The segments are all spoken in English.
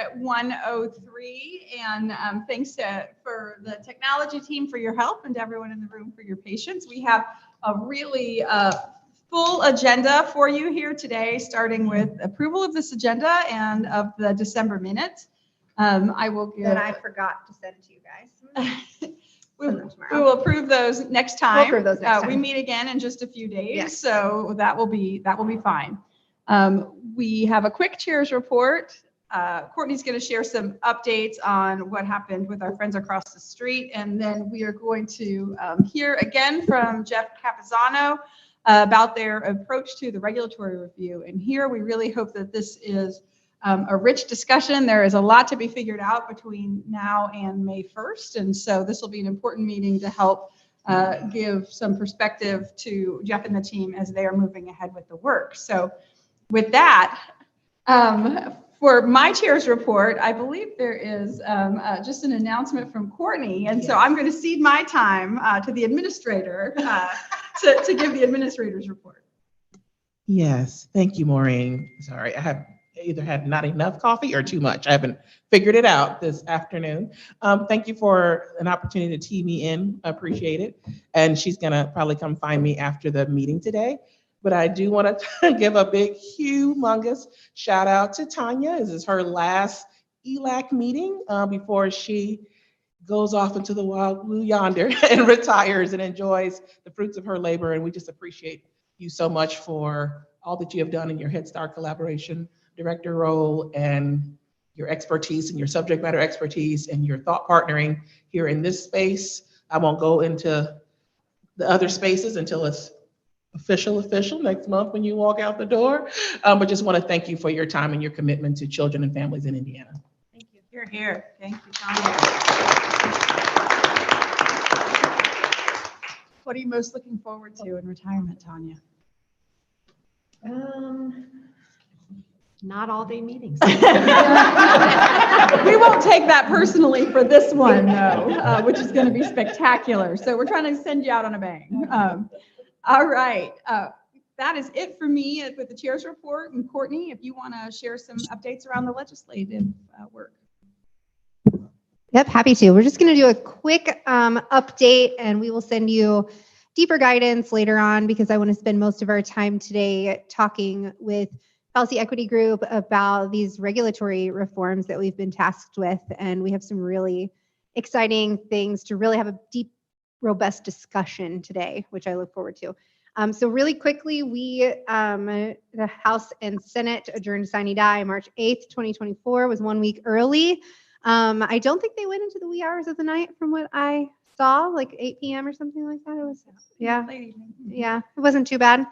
At 1:03, and thanks for the technology team for your help and to everyone in the room for your patience. We have a really full agenda for you here today, starting with approval of this agenda and of the December minutes. I will give. That I forgot to send to you guys. We will approve those next time. We'll approve those next time. We meet again in just a few days, Yes. so that will be fine. We have a quick chairs report. Courtney's going to share some updates on what happened with our friends across the street, and then we are going to hear again from Jeff Capizano about their approach to the regulatory review. And here we really hope that this is a rich discussion. There is a lot to be figured out between now and May 1st, and so this will be an important meeting to help give some perspective to Jeff and the team as they are moving ahead with the work. So with that, for my chair's report, I believe there is just an announcement from Courtney, and so I'm going to cede my time to the administrator to give the administrator's report. Yes, thank you, Maureen. Sorry, I have either had not enough coffee or too much. I haven't figured it out this afternoon. Thank you for an opportunity to tee me in. I appreciate it. And she's going to probably come find me after the meeting today. But I do want to give a big, humongous shout out to Tanya. This is her last Elac meeting before she goes off into the wild blue yonder and retires and enjoys the fruits of her labor. And we just appreciate you so much for all that you have done in your Head Start collaboration director role and your expertise and your subject matter expertise and your thought partnering here in this space. I won't go into the other spaces until it's official next month when you walk out the door. But just want to thank you for your time and your commitment to children and families in Indiana. Thank you. You're here. Thank you, Tanya. What are you most looking forward to in retirement, Tanya? Not all day meetings. We won't take that personally for this one, though, which is going to be spectacular. So we're trying to send you out on a bang. All right. That is it for me with the chair's report. And Courtney, if you want to share some updates around the legislative work. Yep, happy to. We're just going to do a quick update, and we will send you deeper guidance later on because I want to spend most of our time today talking with Policy Equity Group about these regulatory reforms that we've been tasked with. And we have some really exciting things to really have a deep, robust discussion today, which I look forward to. So really quickly, the House and Senate adjourned sine die March 8th, 2024, was 1 week early. I don't think they went into the wee hours of the night from what I saw, like 8 p.m. or something like that. It was, yeah, it wasn't too bad.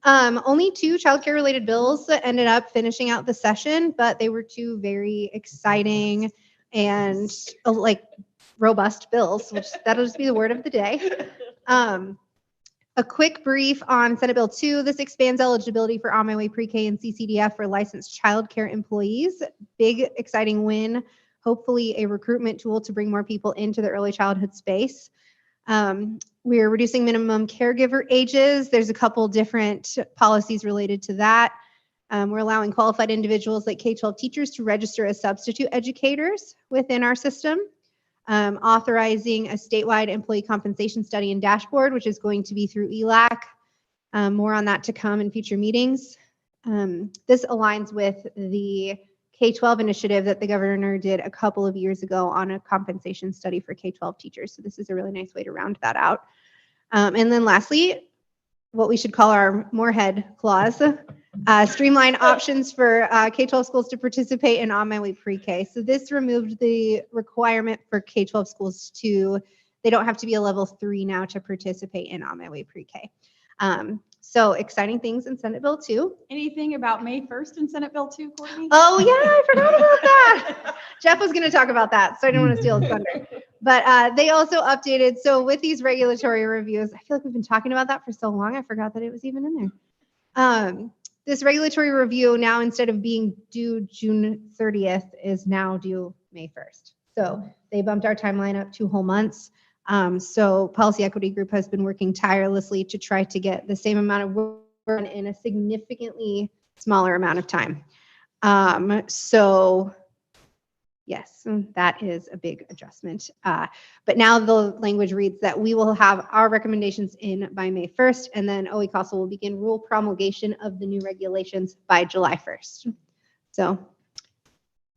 Only 2 childcare related bills ended up finishing out the session, but they were 2 very exciting and robust bills, which that'll just be the word of the day. A quick brief on Senate Bill 2. This expands eligibility for On My Way Pre-K and CCDF for licensed childcare employees. Big, exciting win. Hopefully a recruitment tool to bring more people into the early childhood space. We're reducing minimum caregiver ages. There's a couple different policies related to that. We're allowing qualified individuals like K-12 teachers to register as substitute educators within our system. Authorizing a statewide employee compensation study and dashboard, which is going to be through Elac. More on that to come in future meetings. This aligns with the K-12 initiative that the governor did a couple of years ago on a compensation study for K-12 teachers. So this is a really nice way to round that out. And then lastly, what we should call our Moorhead clause, streamline options for K-12 schools to participate in On My Way Pre-K. So this removed the requirement for K-12 schools they don't have to be a level 3 now to participate in On My Way Pre-K. So exciting things in Senate Bill 2. Anything about May 1st in Senate Bill 2, Courtney? Oh yeah, I forgot about that. Jeff was going to talk about that, so I didn't want to steal his thunder. But they also updated, so with these regulatory reviews, I feel like we've been talking about that for so long, I forgot that it was even in there. This regulatory review now, instead of being due June 30th, is now due May 1st. So they bumped our timeline up 2 whole months. So Policy Equity Group has been working tirelessly to try to get the same amount of work done in a significantly smaller amount of time. So Yes, that is a big adjustment. But now the language reads that we will have our recommendations in by May 1st, and then OE Council will begin rule promulgation of the new regulations by July 1st. So,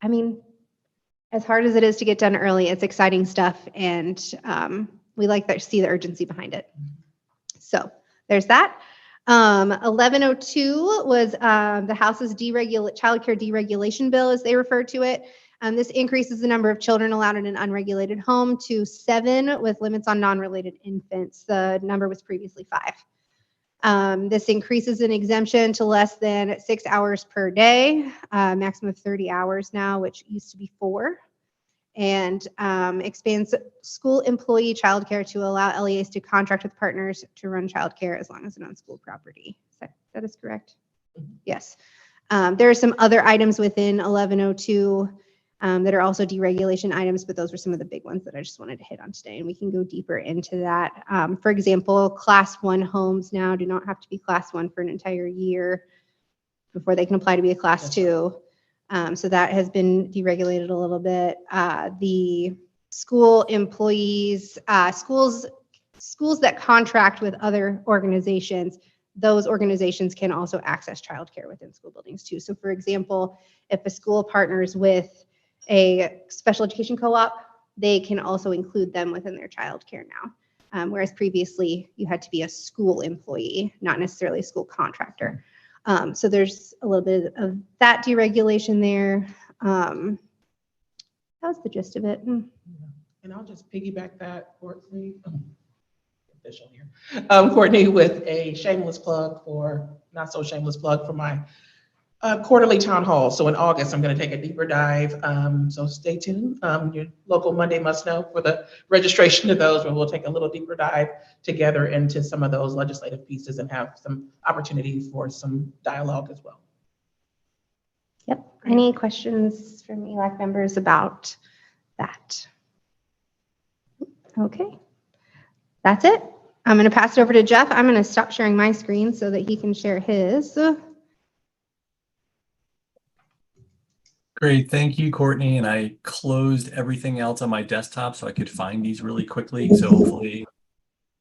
I mean, as hard as it is to get done early, it's exciting stuff, and we like to see the urgency behind it. So there's that. 1102 was the House's child care deregulation bill, as they refer to it. This increases the number of children allowed in an unregulated home to 7 with limits on non-related infants. The number was previously 5. This increases an exemption to less than 6 hours per day, maximum of 30 hours now, which used to be 4. And expands school employee childcare to allow LEAs to contract with partners to run childcare as long as it's on school property. That is correct? Yes. There are some other items within 1102 that are also deregulation items, but those were some of the big ones that I just wanted to hit on today, and we can go deeper into that. For example, Class 1 homes now do not have to be Class 1 for an entire year before they can apply to be a Class 2. So that has been deregulated a little bit. The school employees, schools that contract with other organizations, those organizations can also access childcare within school buildings too. So for example, if a school partners with a special education co-op, they can also include them within their childcare now. Whereas previously you had to be a school employee, not necessarily a school contractor. So there's a little bit of that deregulation there. That was the gist of it. And I'll just piggyback that, Courtney, official here, Courtney, with a shameless plug for, not so shameless plug for my quarterly town hall. So in August, I'm going to take a deeper dive. So stay tuned. Your local Monday Must Know for the registration of those, where we'll take a little deeper dive together into some of those legislative pieces and have some opportunity for some dialogue as well. Yep. Any questions from Elac members about that? Okay. That's it. I'm going to pass it over to Jeff. I'm going to stop sharing my screen so that he can share his. Great, thank you, Courtney. And I closed everything else on my desktop so I could find these really quickly. So hopefully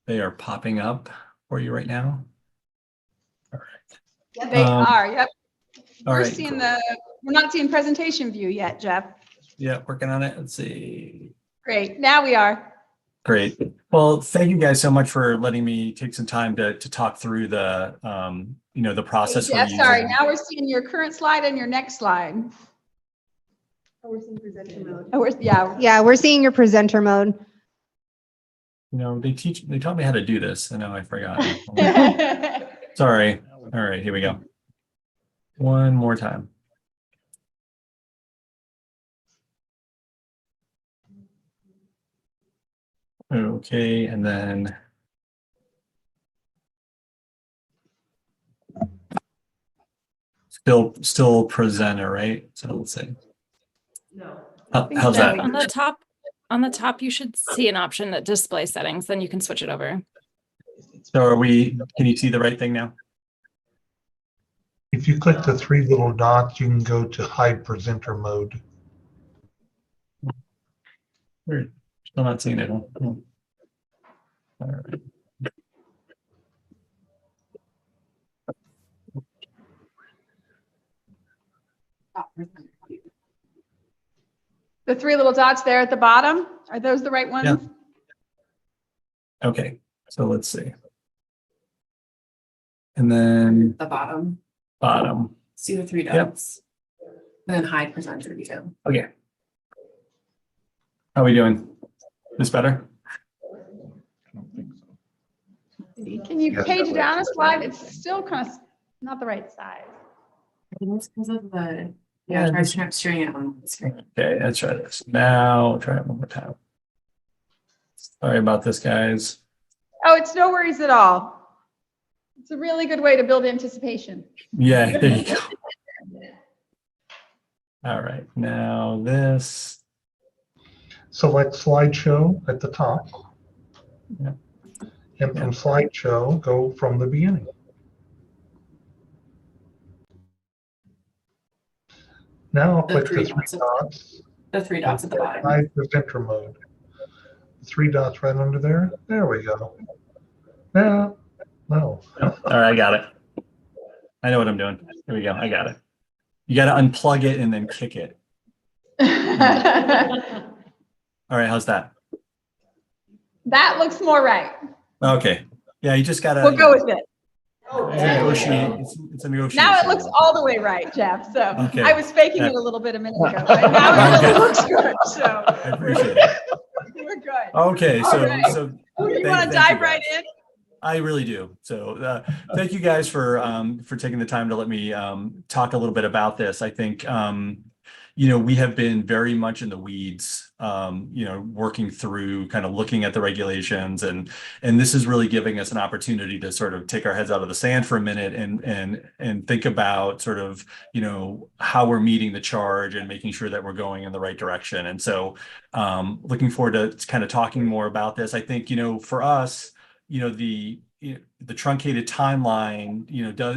they are popping up for you right now. All right. Yeah, they are. Yep. All We're right, seeing cool. we're not seeing presentation view yet, Jeff. Yeah, working on it. Let's see. Great. Now we are. Great. Well, thank you guys so much for letting me take some time to talk through the the process Hey, we're Jeff, using. sorry. Now we're seeing your current slide and your next slide. Oh, we're seeing presenter mode. Oh, Yeah, we're seeing your presenter mode. They taught me how to do this. I know I forgot. Sorry. All right, here we go. One more time. Okay, and then still presenter, right? So let's see. No. How's so. that? On the top, you should see an option that displays settings. Then you can switch it over. So can you see the right thing now? If you click the 3 little dots, you can go to hide presenter mode. Weird. Still not seeing it. All right. The 3 little dots there at the bottom, are those the right ones? Yeah. Okay, so let's see. And then The bottom, bottom. see the 3 Yep. dots. And then hide presenter view. Okay. How are we doing? This better? I don't think so. Can you Yes, page that down a works. slide? It's still kind of not the right size. It's because of the, Yeah, try sharing it on the screen. Okay, let's try this. Now we'll try it one more time. Sorry about this, guys. Oh, it's no worries at all. It's a really good way to build anticipation. Yeah, there you go. All right, now this. Select slideshow at the top. Yeah. And from slideshow, go from the beginning. Now The click the 3 3 dots. dots The three dots at the bottom. Hide presenter mode. 3 dots right under there. There we go. Now, no. All right, I got it. I know what I'm doing. Here we go. I got it. You got to unplug it and then kick it. That All right, how's that? looks more right. Okay. Yeah, you just got to. We'll go with it. It's a negotiate. It's a negotiation. Now it looks all the way right, Jeff. So Okay. I was faking it a little bit a minute ago, but now it really looks good. So I appreciate it. we're good. Okay, All so right. so You thank- want thank to dive you, right guys. in? I really do. So thank you guys for taking the time to let me talk a little bit about this. I think we have been very much in the weeds, working through kind of looking at the regulations, and this is really giving us an opportunity to sort of take our heads out of the sand for a minute and think about sort of how we're meeting the charge and making sure that we're going in the right direction. And so looking forward to kind of talking more about this. I think for us, the truncated timeline,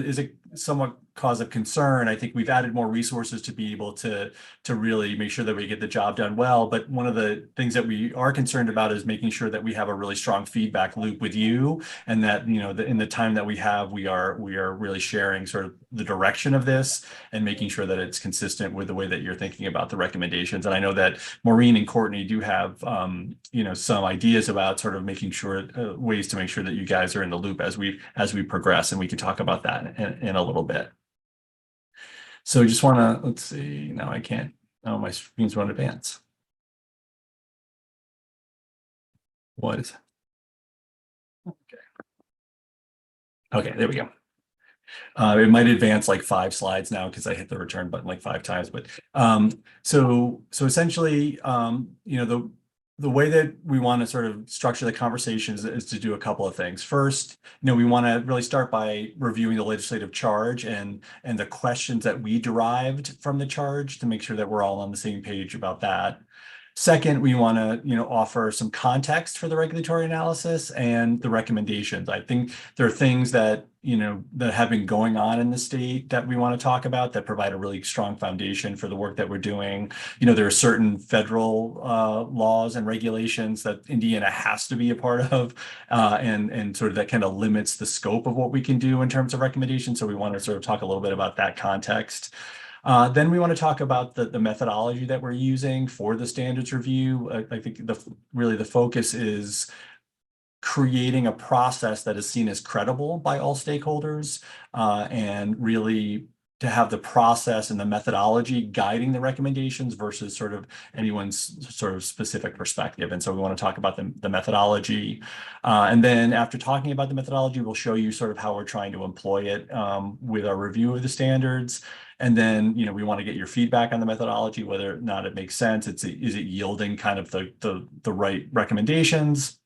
is a somewhat cause of concern. I think we've added more resources to be able to really make sure that we get the job done well. But one of the things that we are concerned about is making sure that we have a really strong feedback loop with you, and that in the time that we have, we are really sharing sort of the direction of this and making sure that it's consistent with the way that you're thinking about the recommendations. And I know that Maureen and Courtney do have some ideas about sort of making sure ways to make sure that you guys are in the loop as we progress, and we can talk about that in a little bit. So just want to, let's see, now I can't, oh, my screen's run advance. What? Okay, there we go. It might advance like 5 slides now because I hit the return button like 5 times. But so essentially, the way that we want to sort of structure the conversation is to do a couple of things. First, we want to really start by reviewing the legislative charge and the questions that we derived from the charge to make sure that we're all on the same page about that. Second, we want to, offer some context for the regulatory analysis and the recommendations. I think there are things that, that have been going on in the state that we want to talk about that provide a really strong foundation for the work that we're doing. There are certain federal laws and regulations that Indiana has to be a part of, and sort of that kind of limits the scope of what we can do in terms of recommendations. So we want to sort of talk a little bit about that context. Then we want to talk about the methodology that we're using for the standards review. I think the focus is creating a process that is seen as credible by all stakeholders, and really to have the process and the methodology guiding the recommendations versus sort of anyone's sort of specific perspective. And so we want to talk about the methodology. And then after talking about the methodology, we'll show you sort of how we're trying to employ it with our review of the standards. And then, we want to get your feedback on the methodology, whether or not it makes sense. Is it yielding kind of the right recommendations?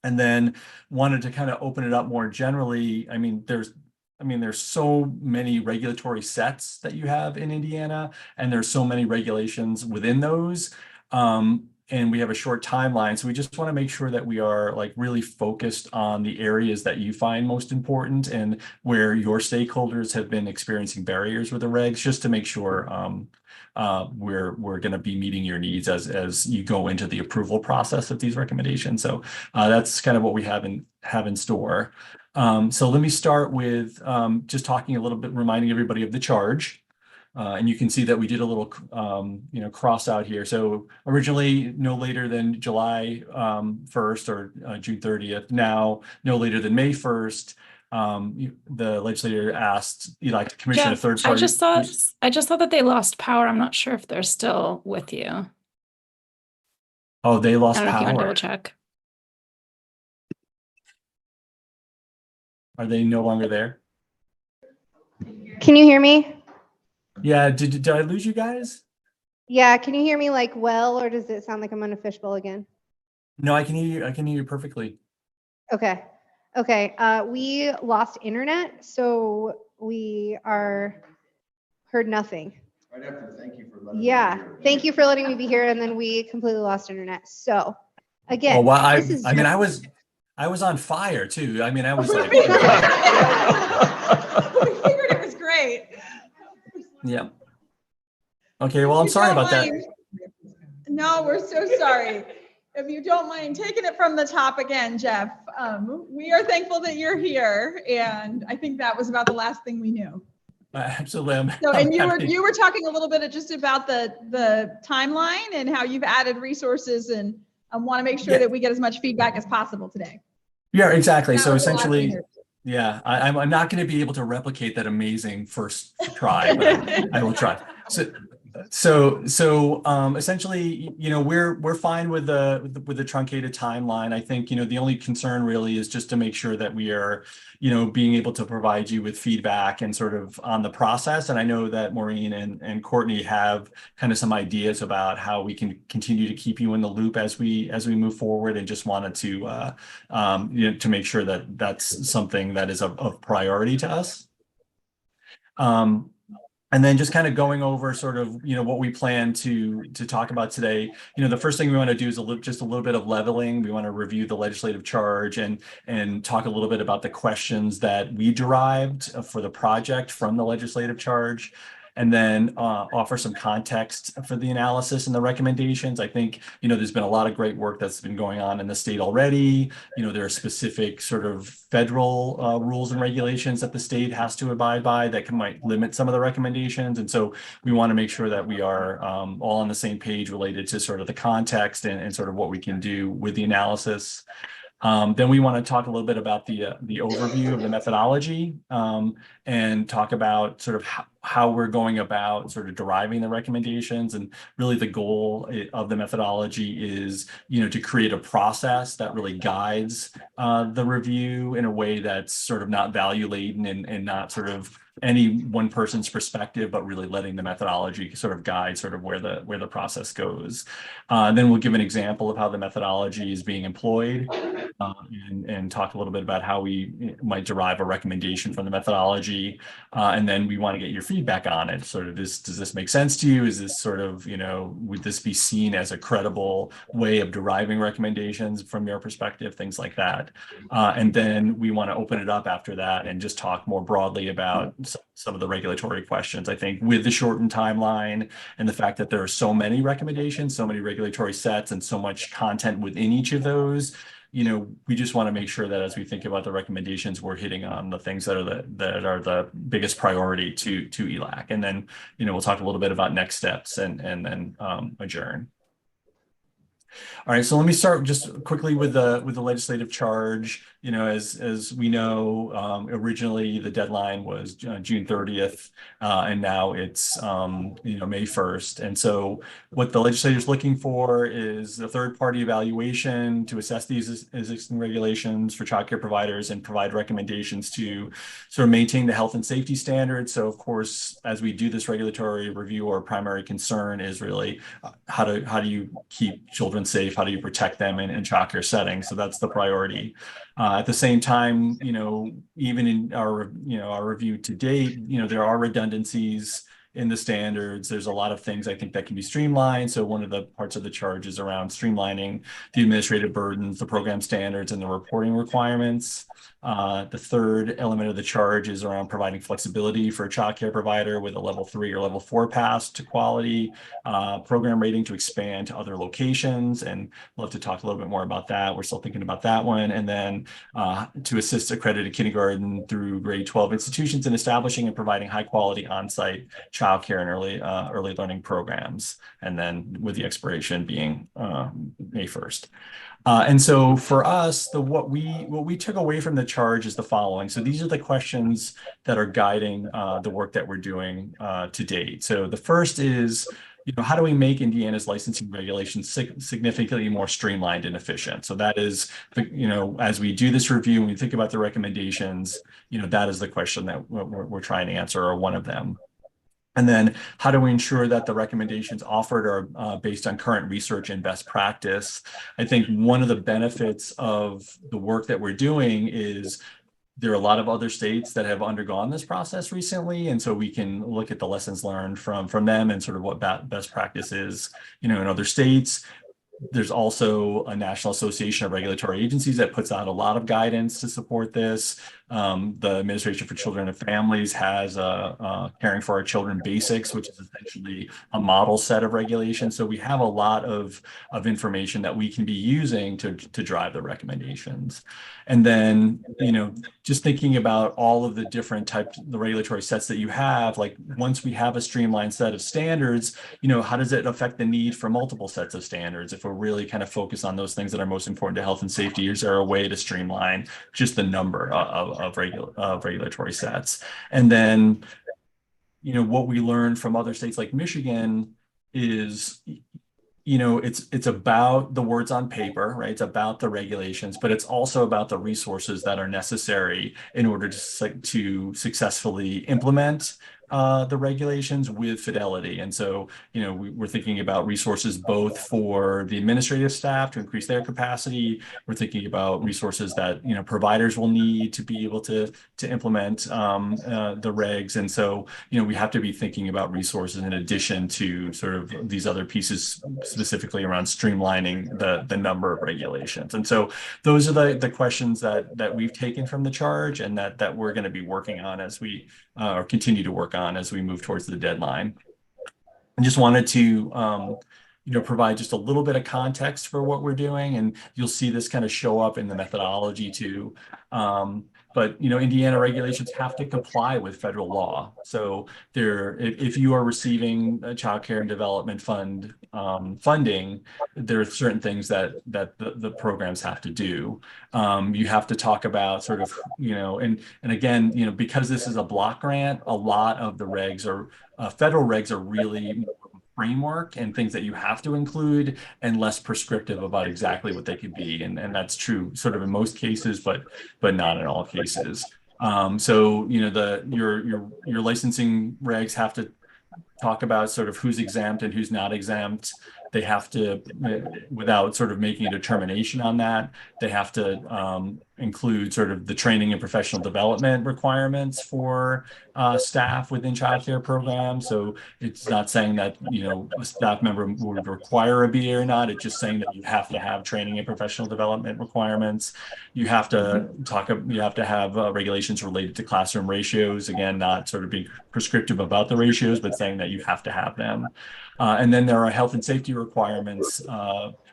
And then wanted to kind of open it up more generally. There's so many regulatory sets that you have in Indiana, and there's so many regulations within those. And we have a short timeline. So we just want to make sure that we are like really focused on the areas that you find most important and where your stakeholders have been experiencing barriers with the regs, just to make sure we're going to be meeting your needs as you go into the approval process of these recommendations. So that's kind of what we have in store. So let me start with just talking a little bit, reminding everybody of the charge. And you can see that we did a little, cross out here. So originally no later than July 1st or June 30th. Now no later than May 1st. The legislator asked Elac to commission a third party. I just thought that they lost power. I'm not sure if they're still with you. Oh, they lost I don't know if you want to power. double check. Are they no longer there? Can you hear me? Yeah. Did I lose you guys? Yeah, can you hear me like well, or does it sound like I'm on a fishbowl again? No, I can hear you. I can hear you perfectly. Okay. We lost internet, so we heard nothing. I'd have to thank you for letting me Yeah, be here. thank you for letting me be here, and then we completely lost internet. So again, Oh, well, this is I was on fire too. I was like, We figured it was great. yeah. Okay, well, I'm sorry about that. No, we're so sorry. If you don't mind taking it from the top again, Jeff, we are thankful that you're here. And I think that was about the last thing we knew. Absolutely. So, I'm and happy. you were talking a little bit just about the timeline and how you've added resources, and I want to make sure that we get as much feedback as possible today. Yeah, exactly. That So was the last essentially, thing. yeah, I'm not going to be able to replicate that amazing first try, but I will try. So essentially, we're fine with the truncated timeline. I think, the only concern really is just to make sure that we are, being able to provide you with feedback and sort of on the process. And I know that Maureen and Courtney have kind of some ideas about how we can continue to keep you in the loop as we move forward, and just wanted to to make sure that that's something that is of priority to us. And then just kind of going over sort of, what we plan to talk about today. The first thing we want to do is just a little bit of leveling. We want to review the legislative charge and talk a little bit about the questions that we derived for the project from the legislative charge. And then offer some context for the analysis and the recommendations. I think, there's been a lot of great work that's been going on in the state already. There are specific sort of federal rules and regulations that the state has to abide by that might limit some of the recommendations. And so we want to make sure that we are all on the same page related to sort of the context and sort of what we can do with the analysis. Then we want to talk a little bit about the overview of the methodology and talk about sort of how we're going about sort of deriving the recommendations. And really the goal of the methodology is, to create a process that really guides the review in a way that's sort of not value laden and not sort of any one person's perspective, but really letting the methodology sort of guide sort of where the process goes. Then we'll give an example of how the methodology is being employed and talk a little bit about how we might derive a recommendation from the methodology. And then we want to get your feedback on it. Sort of does this make sense to you? Is this sort of, would this be seen as a credible way of deriving recommendations from your perspective, things like that. And then we want to open it up after that and just talk more broadly about some of the regulatory questions. I think with the shortened timeline and the fact that there are so many recommendations, so many regulatory sets, and so much content within each of those, we just want to make sure that as we think about the recommendations, we're hitting on the things that are the biggest priority to Elac. And then, we'll talk a little bit about next steps and then adjourn. All right, so let me start just quickly with the legislative charge. As we know, originally the deadline was June 30th, and now it's May 1st. And so what the legislature is looking for is a third-party evaluation to assess these existing regulations for childcare providers and provide recommendations to sort of maintain the health and safety standards. So of course, as we do this regulatory review, our primary concern is really how do you keep children safe? How do you protect them in childcare settings? So that's the priority. At the same time, even in our review to date, there are redundancies in the standards. There's a lot of things I think that can be streamlined. So one of the parts of the charge is around streamlining the administrative burdens, the program standards, and the reporting requirements. The third element of the charge is around providing flexibility for a child care provider with a level 3 or level 4 pass to quality program rating to expand to other locations. And we'll have to talk a little bit more about that. We're still thinking about that one. And then to assist accredited kindergarten through grade 12 institutions in establishing and providing high quality on-site child care and early learning programs. And then with the expiration being May 1st. And so for us, what we took away from the charge is the following. So these are the questions that are guiding the work that we're doing to date. So the first is, how do we make Indiana's licensing regulations significantly more streamlined and efficient? So that is, as we do this review and we think about the recommendations, that is the question that we're trying to answer, or one of them. And then how do we ensure that the recommendations offered are based on current research and best practice? I think one of the benefits of the work that we're doing is there are a lot of other states that have undergone this process recently. And so we can look at the lessons learned from them and sort of what best practice is, in other states. There's also a National Association of Regulatory Agencies that puts out a lot of guidance to support this. The Administration for Children and Families has Caring for Our Children Basics, which is essentially a model set of regulations. So we have a lot of information that we can be using to drive the recommendations. And then, just thinking about all of the different types, the regulatory sets that you have, like once we have a streamlined set of standards, how does it affect the need for multiple sets of standards? If we're really kind of focused on those things that are most important to health and safety, is there a way to streamline just the number of regulatory sets? And then, what we learned from other states like Michigan is, it's about the words on paper, right? It's about the regulations, but it's also about the resources that are necessary in order to successfully implement the regulations with fidelity. And so, we're thinking about resources both for the administrative staff to increase their capacity. We're thinking about resources that, providers will need to be able to implement the regs. And so, we have to be thinking about resources in addition to sort of these other pieces, specifically around streamlining the number of regulations. And so those are the questions that we've taken from the charge and that we're going to be working on as we or continue to work on as we move towards the deadline. I just wanted to provide just a little bit of context for what we're doing, and you'll see this kind of show up in the methodology too. But Indiana regulations have to comply with federal law. So if you are receiving a child care and development fund funding, there are certain things that the programs have to do. You have to talk about sort of, and again, because this is a block grant, a lot of the regs are federal regs are really framework and things that you have to include and less prescriptive about exactly what they could be. And that's true sort of in most cases, but not in all cases. So, your licensing regs have to talk about sort of who's exempt and who's not exempt. They have to, without sort of making a determination on that, they have to include sort of the training and professional development requirements for staff within child care programs. So it's not saying that, a staff member would require a BA or not. It's just saying that you have to have training and professional development requirements. You have to have regulations related to classroom ratios. Again, not sort of being prescriptive about the ratios, but saying that you have to have them. And then there are health and safety requirements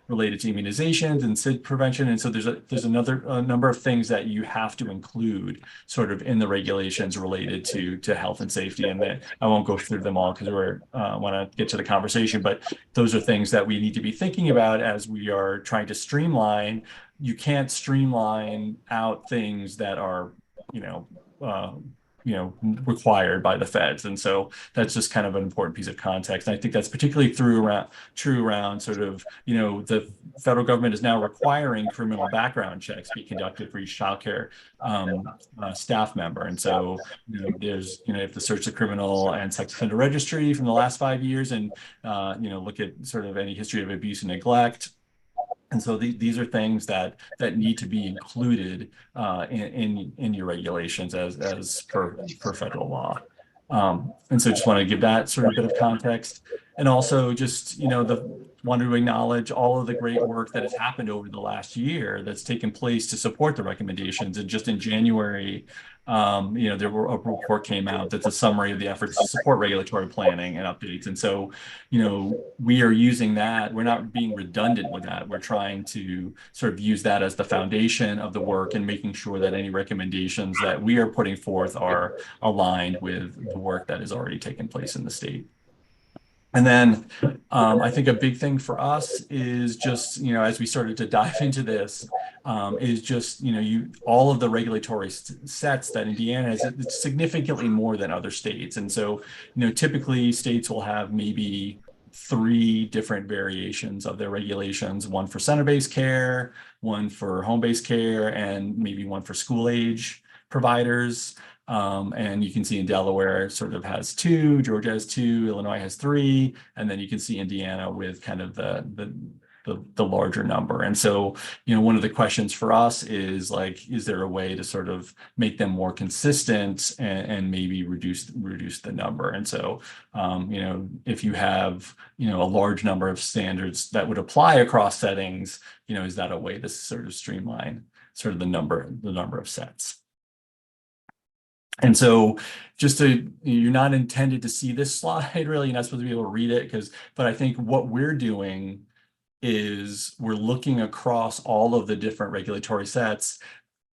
related to immunizations and SID prevention. And so there's a number of things that you have to include sort of in the regulations related to health and safety. And that I won't go through them all because we're want to get to the conversation, but those are things that we need to be thinking about as we are trying to streamline. You can't streamline out things that are, required by the feds. And so that's just kind of an important piece of context. And I think that's particularly true around sort of, the federal government is now requiring criminal background checks be conducted for each child care staff member. And so, there's, you have to search the criminal and sex offender registry from the last 5 years and, look at sort of any history of abuse and neglect. And so these are things that need to be included in your regulations as per federal law. And so just want to give that sort of bit of context. And also just, want to acknowledge all of the great work that has happened over the last year that's taken place to support the recommendations. And just in January, a report came out that's a summary of the efforts to support regulatory planning and updates. And so, we are using that. We're not being redundant with that. We're trying to sort of use that as the foundation of the work and making sure that any recommendations that we are putting forth are aligned with the work that has already taken place in the state. And then I think a big thing for us is just, as we started to dive into this, is just, all of the regulatory sets that Indiana has, it's significantly more than other states. And so, typically states will have maybe 3 different variations of their regulations, one for center-based care, one for home-based care, and maybe one for school age providers. And you can see in Delaware sort of has 2, Georgia has 2, Illinois has 3, and then you can see Indiana with kind of the the larger number. And so, one of the questions for us is like, is there a way to sort of make them more consistent and maybe reduce the number? And so, if you have, a large number of standards that would apply across settings, is that a way to sort of streamline sort of the number of sets? And so you're not intended to see this slide, really. You're not supposed to be able to read it but I think what we're doing is we're looking across all of the different regulatory sets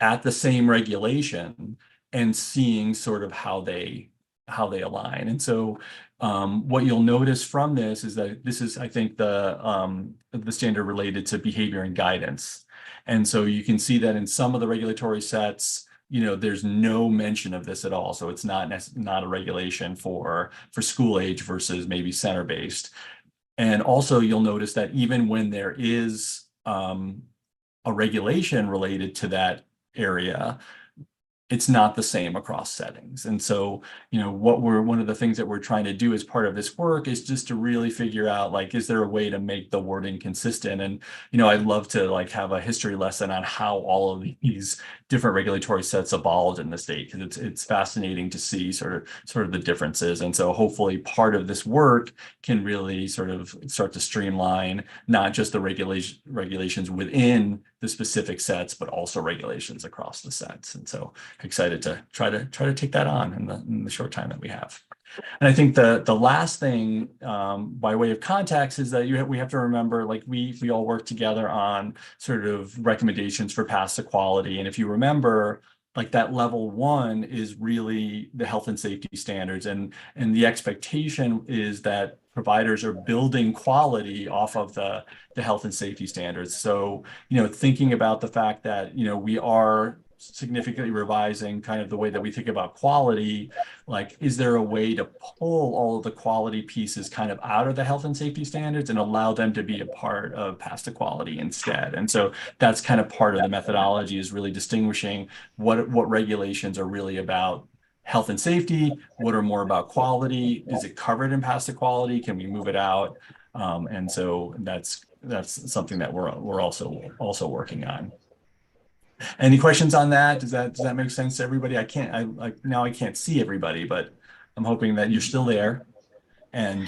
at the same regulation and seeing sort of how they align. And so what you'll notice from this is that this is, I think, the standard related to behavior and guidance. And so you can see that in some of the regulatory sets, there's no mention of this at all. So it's not a regulation for school age versus maybe center-based. And also you'll notice that even when there is a regulation related to that area, it's not the same across settings. And so, one of the things that we're trying to do as part of this work is just to really figure out, like, is there a way to make the wording consistent? And, I'd love to like have a history lesson on how all of these different regulatory sets evolved in the state, because it's fascinating to see sort of the differences. And so hopefully part of this work can really sort of start to streamline not just the regulations within the specific sets, but also regulations across the sets. And so excited to try to take that on in the short time that we have. And I think the last thing, by way of context, is that we have to remember, like, we all work together on sort of recommendations for path to quality. And if you remember, like, that level 1 is really the health and safety standards, and the expectation is that providers are building quality off of the health and safety standards. So, thinking about the fact that, we are significantly revising kind of the way that we think about quality, like, is there a way to pull all of the quality pieces kind of out of the health and safety standards and allow them to be a part of path to quality instead? And so that's kind of part of the methodology, is really distinguishing what regulations are really about health and safety, what are more about quality, is it covered in path to quality, can we move it out? And so that's something that we're also working on. Any questions on that? Does that make sense to everybody? I can't see everybody, but I'm hoping that you're still there. And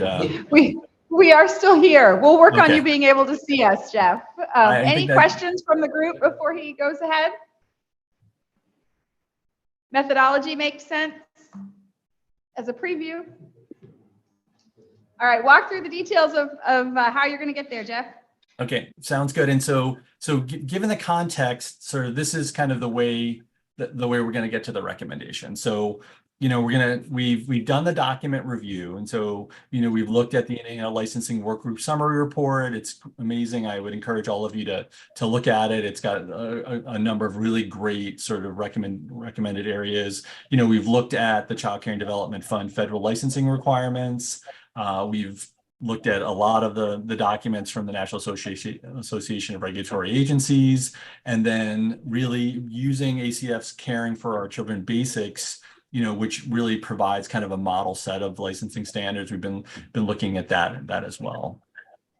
we are still here. We'll work on Okay. you being able to see us, Jeff. I Any think that- questions from the group before he goes ahead? Methodology makes sense as a preview. All right, walk through the details of how you're going to get there, Jeff. Okay, sounds good. And so given the context, sort of this is kind of the way we're going to get to the recommendation. So, we've done the document review. And so, we've looked at the licensing work group summary report. It's amazing. I would encourage all of you to look at it. It's got a number of really great sort of recommended areas. We've looked at the Child Care and Development Fund federal licensing requirements. We've looked at a lot of the documents from the National Association of Regulatory Agencies, and then really using ACF's Caring for Our Children Basics, which really provides kind of a model set of licensing standards. We've been looking at that as well.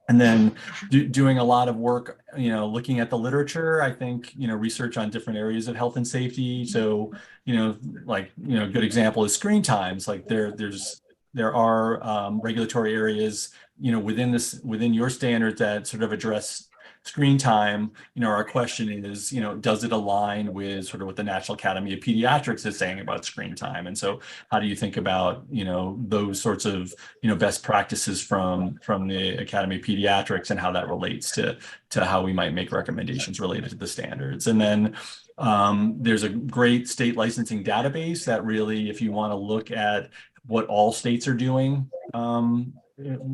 And then doing a lot of work, looking at the literature, I think, research on different areas of health and safety. So, a good example is screen times. Like there are regulatory areas, within your standards that sort of address screen time. Our question is, does it align with sort of what the National Academy of Pediatrics is saying about screen time? And so how do you think about, those sorts of, best practices from the Academy of Pediatrics and how that relates to how we might make recommendations related to the standards? And then there's a great state licensing database that really, if you want to look at what all states are doing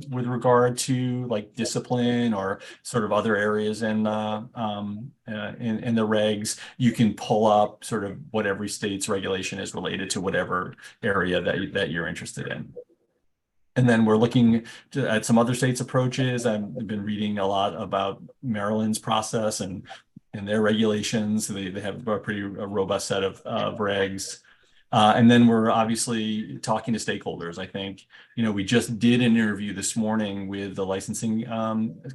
with regard to like discipline or sort of other areas in the regs, you can pull up sort of what every state's regulation is related to whatever area that you're interested in. And then we're looking at some other states' approaches. I've been reading a lot about Maryland's process and their regulations. They have a pretty robust set of regs. And then we're obviously talking to stakeholders. I think, we just did an interview this morning with the licensing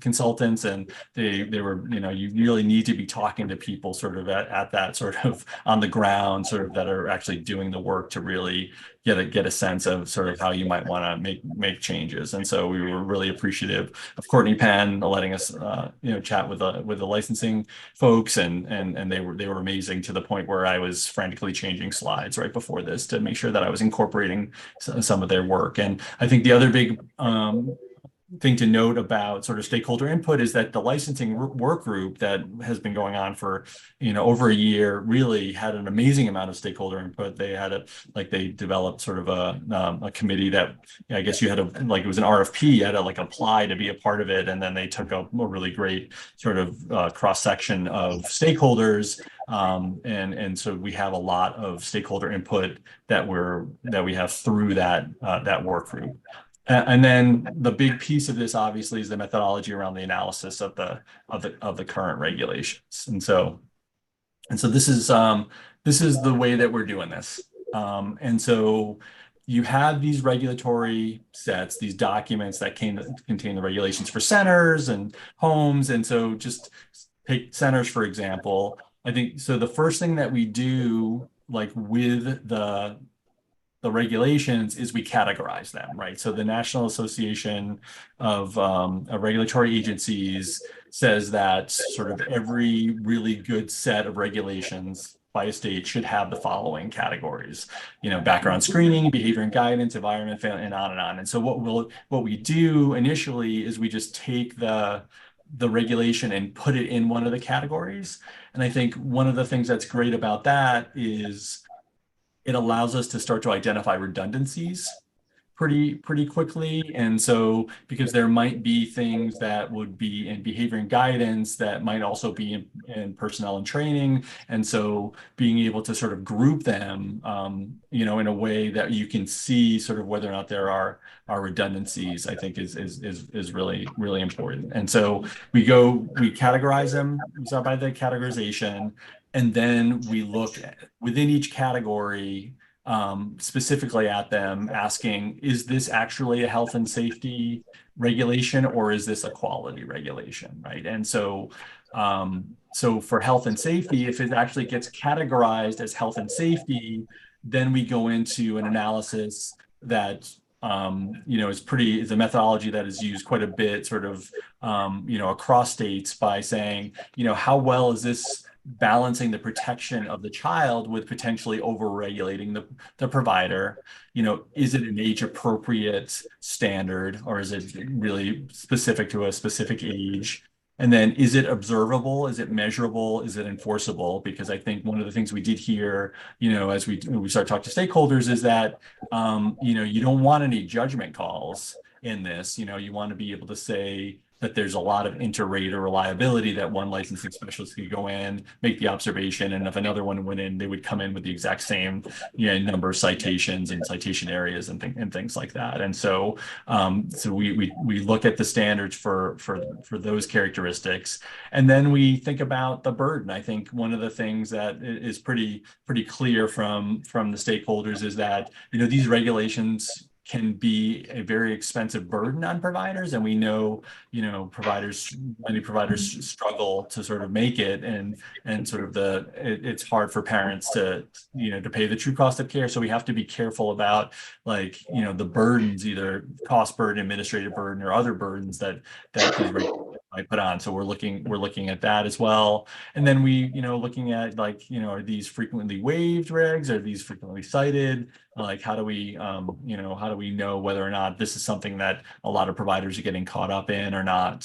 consultants, and they were, you really need to be talking to people sort of at that sort of on the ground, sort of that are actually doing the work to really get a sense of sort of how you might want to make changes. And so we were really appreciative of Courtney Penn letting us chat with the licensing folks, and they were amazing, to the point where I was frantically changing slides right before this to make sure that I was incorporating some of their work. And I think the other big thing to note about sort of stakeholder input is that the licensing work group that has been going on for over a year really had an amazing amount of stakeholder input. They had they developed sort of a committee that I guess you had it was an RFP, you had to apply to be a part of it, and then they took a really great sort of cross section of stakeholders, and so we have a lot of stakeholder input that we have through that work group. And then the big piece of this, obviously, is the methodology around the analysis of the current regulations. And so this is the way that we're doing this. And so you have these regulatory sets, these documents that contain the regulations for centers and homes. And so just take centers, for example. I think so. The first thing that we do, with the regulations, is we categorize them, right? So the National Association of Regulatory Agencies says that sort of every really good set of regulations by a state should have the following categories: background screening, behavior and guidance, environment, and on and on. And so what we do initially is we just take the regulation and put it in one of the categories. And I think one of the things that's great about that is it allows us to start to identify redundancies pretty quickly. And so, because there might be things that would be in behavior and guidance that might also be in personnel and training. And so being able to sort of group them, in a way that you can see sort of whether or not there are redundancies, I think is really, really important. And so we categorize them by the categorization, and then we look within each category specifically at them, asking, is this actually a health and safety regulation, or is this a quality regulation, right? And so for health and safety, if it actually gets categorized as health and safety, then we go into an analysis that is a methodology that is used quite a bit sort of across states, by saying, how well is this balancing the protection of the child with potentially over-regulating the provider? Is it an age-appropriate standard, or is it really specific to a specific age? And then, is it observable? Is it measurable? Is it enforceable? Because I think one of the things we did here, as we start talking to stakeholders, is that, you don't want any judgment calls in this. You want to be able to say that there's a lot of inter-rater reliability, that one licensing specialist could go in, make the observation, and if another one went in, they would come in with the exact same number of citations and citation areas and things like that. And so we look at the standards for those characteristics, and then we think about the burden. I think one of the things that is pretty clear from the stakeholders is that these regulations can be a very expensive burden on providers. And we know, many providers struggle to sort of make it, and sort of it's hard for parents to pay the true cost of care. So we have to be careful about the burdens, either cost burden, administrative burden, or other burdens that these regulations might put on. So we're looking at that as well. And then looking at are these frequently waived regs? Are these frequently cited? How do we know whether or not this is something that a lot of providers are getting caught up in or not?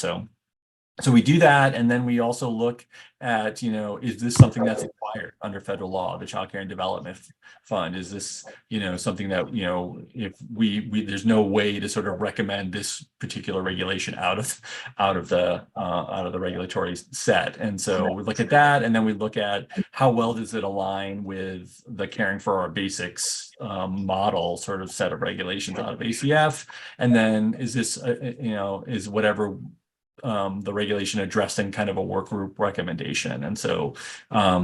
So we do that, and then we also look at, is this something that's required under federal law, the Child Care and Development Fund? Is this, something that, if there's no way to sort of recommend this particular regulation out of the regulatory set. And so we look at that, and then we look at how well does it align with the Caring for Our Basics model sort of set of regulations out of ACF, and then is this, is whatever the regulation addressing kind of a work group recommendation. And so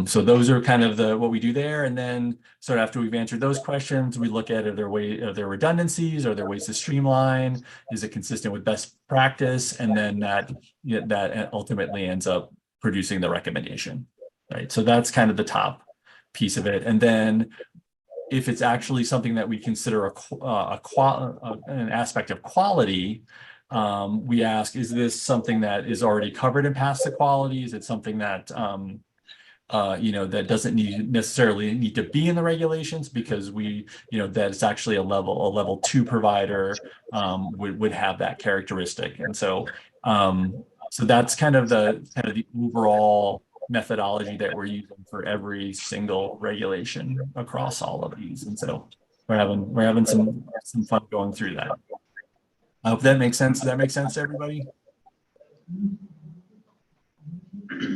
so those are kind of what we do there. And then sort of after we've answered those questions, we look at are there redundancies, are there ways to streamline, is it consistent with best practice, and then that ultimately ends up producing the recommendation, right? So that's kind of the top piece of it. And then if it's actually something that we consider an aspect of quality, we ask, is this something that is already covered in past quality? Is it something that that doesn't necessarily need to be in the regulations, because that it's actually a level 2 provider would have that characteristic. And so so that's kind of the overall methodology that we're using for every single regulation across all of these. And so we're having some fun going through that. I hope that makes sense. Does that make sense to everybody?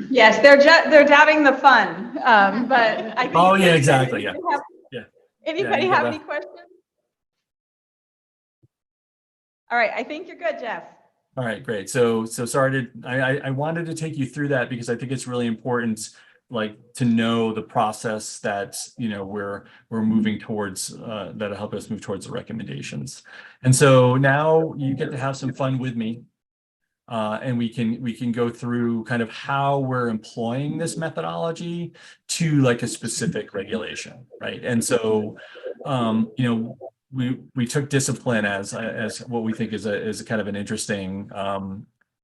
Yes, they're doubting the fun, but I think. Oh yeah, exactly. Yeah. Anybody you have gotta- any questions? All right, I think you're good, Jeff. All right, great. So sorry I wanted to take you through that because I think it's really important, like, to know the process that we're moving towards, that'll help us move towards the recommendations. And so now you get to have some fun with me, and we can go through kind of how we're employing this methodology to like a specific regulation, right? And so we took discipline as what we think is a kind of an interesting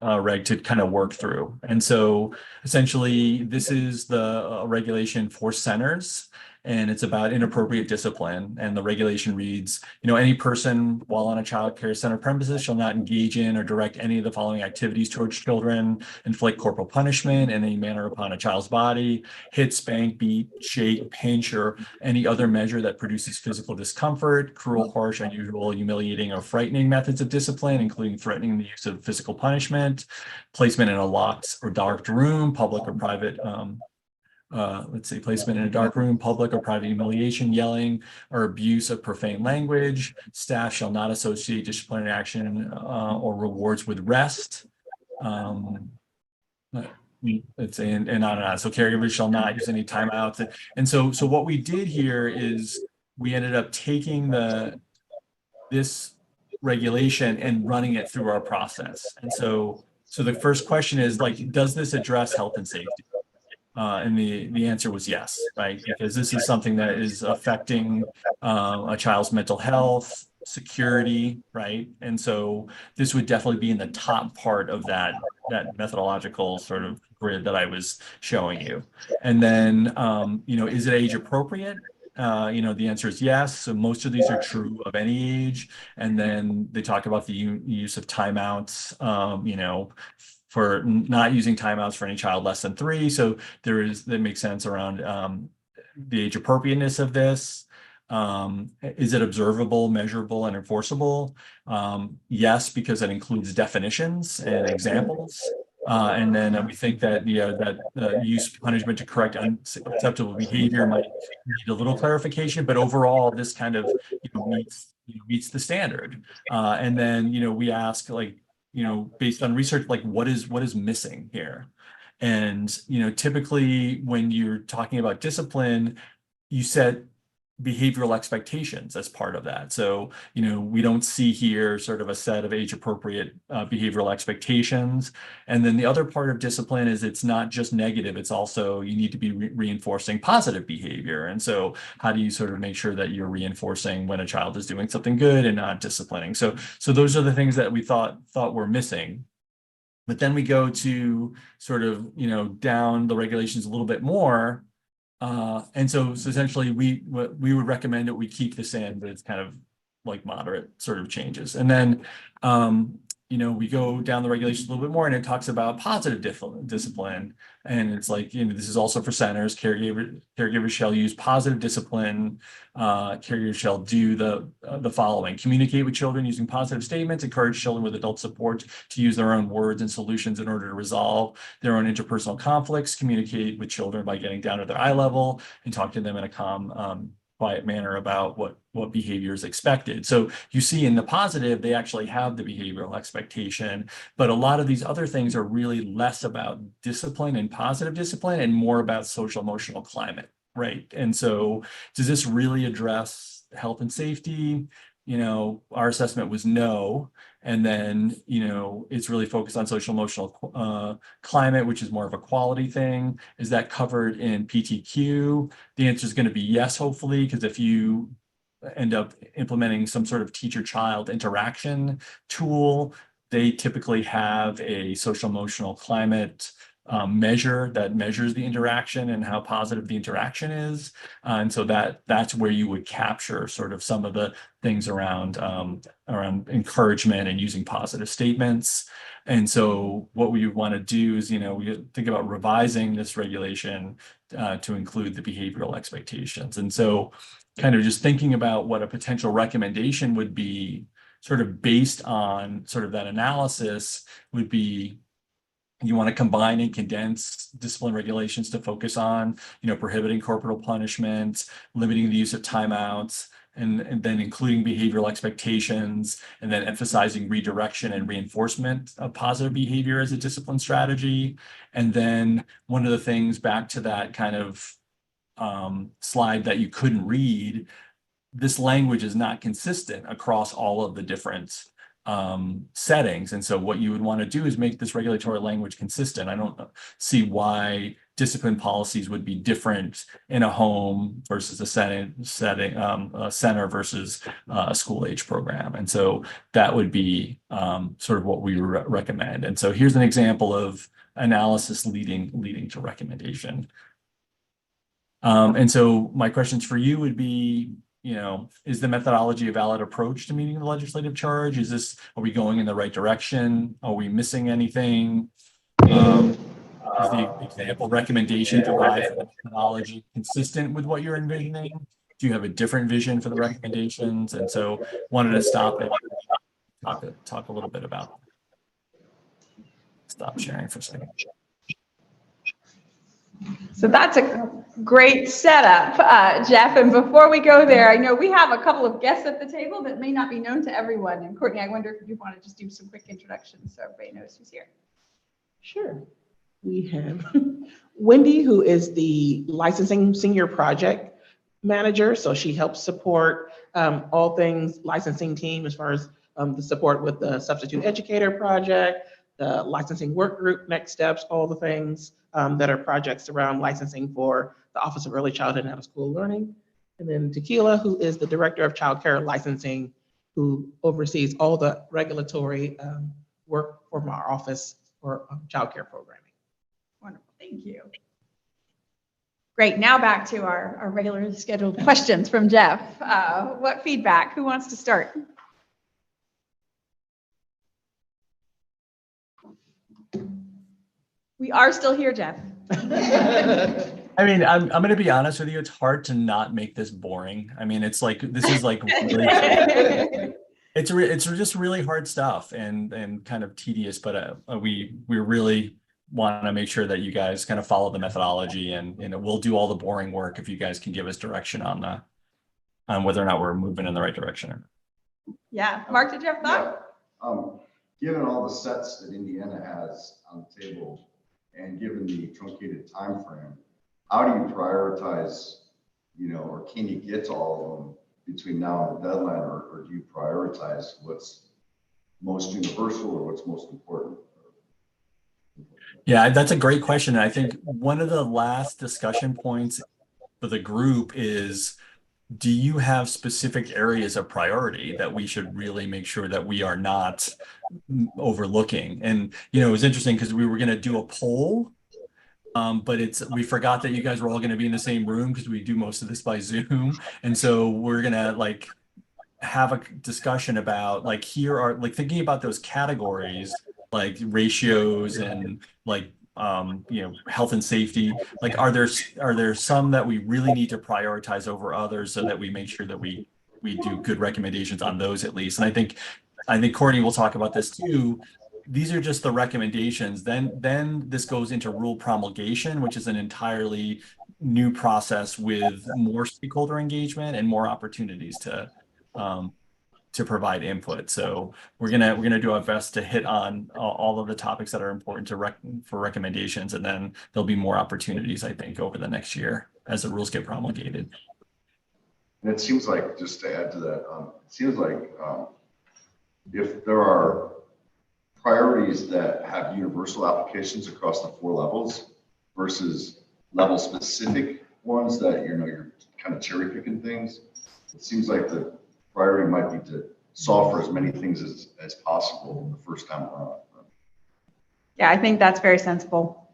reg to kind of work through. And so essentially this is the regulation for centers, and it's about inappropriate discipline. And the regulation reads, any person while on a child care center premises shall not engage in or direct any of the following activities towards children: inflict corporal punishment in any manner upon a child's body, hit, spank, beat, shake, pinch, or any other measure that produces physical discomfort, cruel, harsh, unusual, humiliating, or frightening methods of discipline, including threatening the use of physical punishment, placement in a locked or dark room, public or private, placement in a dark room, public or private humiliation, yelling, or abuse of profane language. Staff shall not associate disciplinary action or rewards with rest. It's and on and on. So caregivers shall not use any timeouts. And so what we did here is we ended up taking this regulation and running it through our process. And so the first question is, like, does this address health and safety? And the answer was yes, right? Because this is something that is affecting a child's mental health, security, right? And so this would definitely be in the top part of that methodological sort of grid that I was showing you. And then, is it age appropriate? The answer is yes. So most of these are true of any age. And then they talk about the use of timeouts, for not using timeouts for any child less than 3. So that makes sense around the age appropriateness of this. Is it observable, measurable, and enforceable? Yes, because it includes definitions and examples. And then we think that use of punishment to correct unacceptable behavior might need a little clarification, but overall this kind of meets the standard. And then we ask, like, based on research, like, what is missing here? And typically when you're talking about discipline, you set behavioral expectations as part of that. So we don't see here sort of a set of age appropriate behavioral expectations. And then the other part of discipline is it's not just negative, it's also you need to be reinforcing positive behavior. And so how do you sort of make sure that you're reinforcing when a child is doing something good and not disciplining? So those are the things that we thought were missing. But then we go to sort of down the regulations a little bit more. And so essentially we would recommend that we keep this in, but it's kind of like moderate sort of changes. And then, we go down the regulations a little bit more, and it talks about positive discipline. And it's like, this is also for centers. Caregivers shall use positive discipline. Caregivers shall do the following: communicate with children using positive statements, encourage children with adult support to use their own words and solutions in order to resolve their own interpersonal conflicts, communicate with children by getting down to their eye level and talk to them in a calm quiet manner about what behavior is expected. So you see in the positive, they actually have the behavioral expectation, but a lot of these other things are really less about discipline and positive discipline and more about social emotional climate, right? And so does this really address health and safety? You know, our assessment was no. And then, you know, it's really focused on social emotional climate, which is more of a quality thing. Is that covered in PTQ? The answer is going to be yes, hopefully, because if you end up implementing some sort of teacher-child interaction tool, they typically have a social emotional climate measure that measures the interaction and how positive the interaction is. And so that's where you would capture sort of some of the things around encouragement and using positive statements. And so what we want to do is, you know, we think about revising this regulation to include the behavioral expectations. And so kind of just thinking about what a potential recommendation would be sort of based on sort of that analysis would be, you want to combine and condense discipline regulations to focus on, you know, prohibiting corporal punishment, limiting the use of timeouts, and then including behavioral expectations, and then emphasizing redirection and reinforcement of positive behavior as a discipline strategy. And then one of the things back to that kind of slide that you couldn't read, this language is not consistent across all of the different settings. And so what you would want to do is make this regulatory language consistent. I don't see why discipline policies would be different in a home versus a a center versus a school age program. And so that would be sort of what we recommend. And so here's an example of analysis leading to recommendation. And so my questions for you would be, you know, is the methodology a valid approach to meeting the legislative charge? Are we going in the right direction? Are we missing anything? Is the example recommendation derived from the methodology consistent with what you're envisioning? Do you have a different vision for the recommendations? And so wanted to stop and talk a little bit about. Stop sharing for a second. So that's a great setup, Jeff. And before we go there, I know we have a couple of guests at the table that may not be known to everyone. And Courtney, I wonder if you want to just do some quick introductions so everybody knows who's here. Sure. We have Wendy, who is the licensing senior project manager. So she helps support all things licensing team as far as the support with the substitute educator project, the licensing work group, next steps, all the things that are projects around licensing for the Office of Early Childhood and Out of School Learning. And then Tequila, who is the director of child care licensing, who oversees all the regulatory work from our office for child care programming. Wonderful, thank you. Great, now back to our regularly scheduled questions from Jeff. What feedback? Who wants to start? We are still here, Jeff. I mean, I'm going to be honest with you. It's hard to not make this boring. I mean, it's like, this is like, really, it's just really hard stuff and kind of tedious, but we really want to make sure that you guys kind of follow the methodology and we'll do all the boring work if you guys can give us direction on whether or not we're moving in the right direction. Yeah, Mark, did you have a thought? Given all the sets that Indiana has on the table and given the truncated time frame, how do you prioritize, you know, or can you get to all of them between now and the deadline, or do you prioritize what's most universal or what's most important? Yeah, that's a great question. And I think one of the last discussion points for the group is, do you have specific areas of priority that we should really make sure that we are not overlooking? And, you know, it was interesting because we were going to do a poll, but we forgot that you guys were all going to be in the same room because we do most of this by Zoom. And so we're going to like have a discussion about like, here are like thinking about those categories, like ratios and like, you know, health and safety, like are there some that we really need to prioritize over others so that we make sure that we do good recommendations on those at least? And I think Courtney will talk about this too. These are just the recommendations. Then this goes into rule promulgation, which is an entirely new process with more stakeholder engagement and more opportunities to provide input. So we're gonna do our best to hit on all of the topics that are important for recommendations, and then there'll be more opportunities, I think, over the next year as the rules get promulgated. And it seems like, just to add to that, it seems like if there are priorities that have universal applications across the 4 levels versus level specific ones that, you're kind of cherry picking things, it seems like the priority might be to solve for as many things as possible the first time around. Yeah, I think that's very sensible.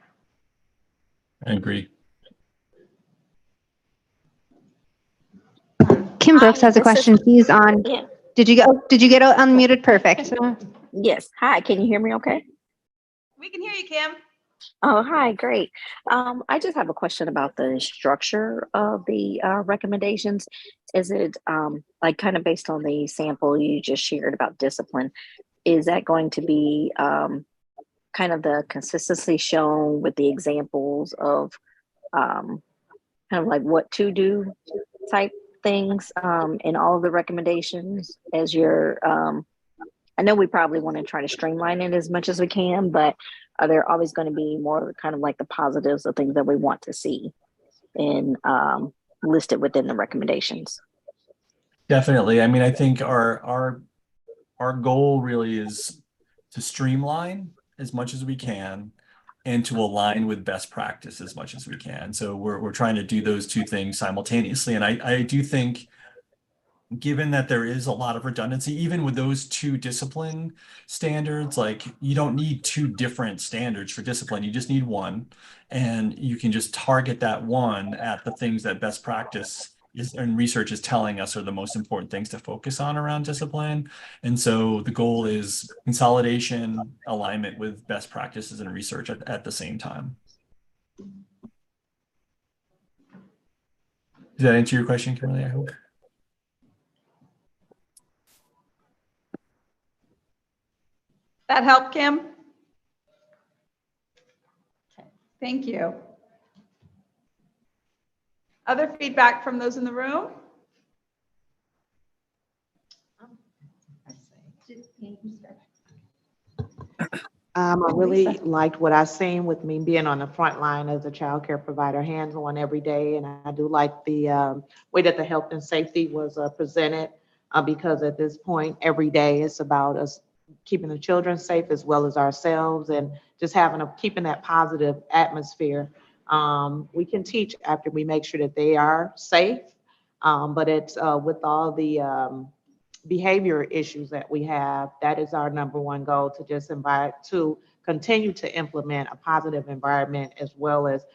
I agree. Kim Brooks has a question. She's on. Yeah. Did you get unmuted? Perfect. Yes. Hi. Can you hear me okay? We can hear you, Kim. Oh, hi. Great. I just have a question about the structure of the recommendations. Is it like kind of based on the sample you just shared about discipline? Is that going to be kind of the consistency shown with the examples of kind of like what to do type things in all of the recommendations as your I know we probably want to try to streamline it as much as we can, but are there always going to be more kind of like the positives of things that we want to see and listed within the recommendations? Definitely. I mean, I think our goal really is to streamline as much as we can and to align with best practice as much as we can. So we're trying to do those two things simultaneously. And I do think, given that there is a lot of redundancy, even with those 2 discipline standards, like you don't need 2 different standards for discipline. You just need one, and you can just target that one at the things that best practice is and research is telling us are the most important things to focus on around discipline. And so the goal is consolidation, alignment with best practices and research at the same time. Did that answer your question, Kimberly? I hope. That help, Kim? Okay, thank you. Other feedback from those in the room? I really liked what I've seen with me being on the front line as a child care provider, hands-on every day. And I do like the way that the health and safety was presented because at this point, every day it's about us keeping the children safe as well as ourselves, and just keeping that positive atmosphere. We can teach after we make sure that they are safe, but it's with all the behavior issues that we have, that is our number one goal, to just continue to implement a positive environment as well as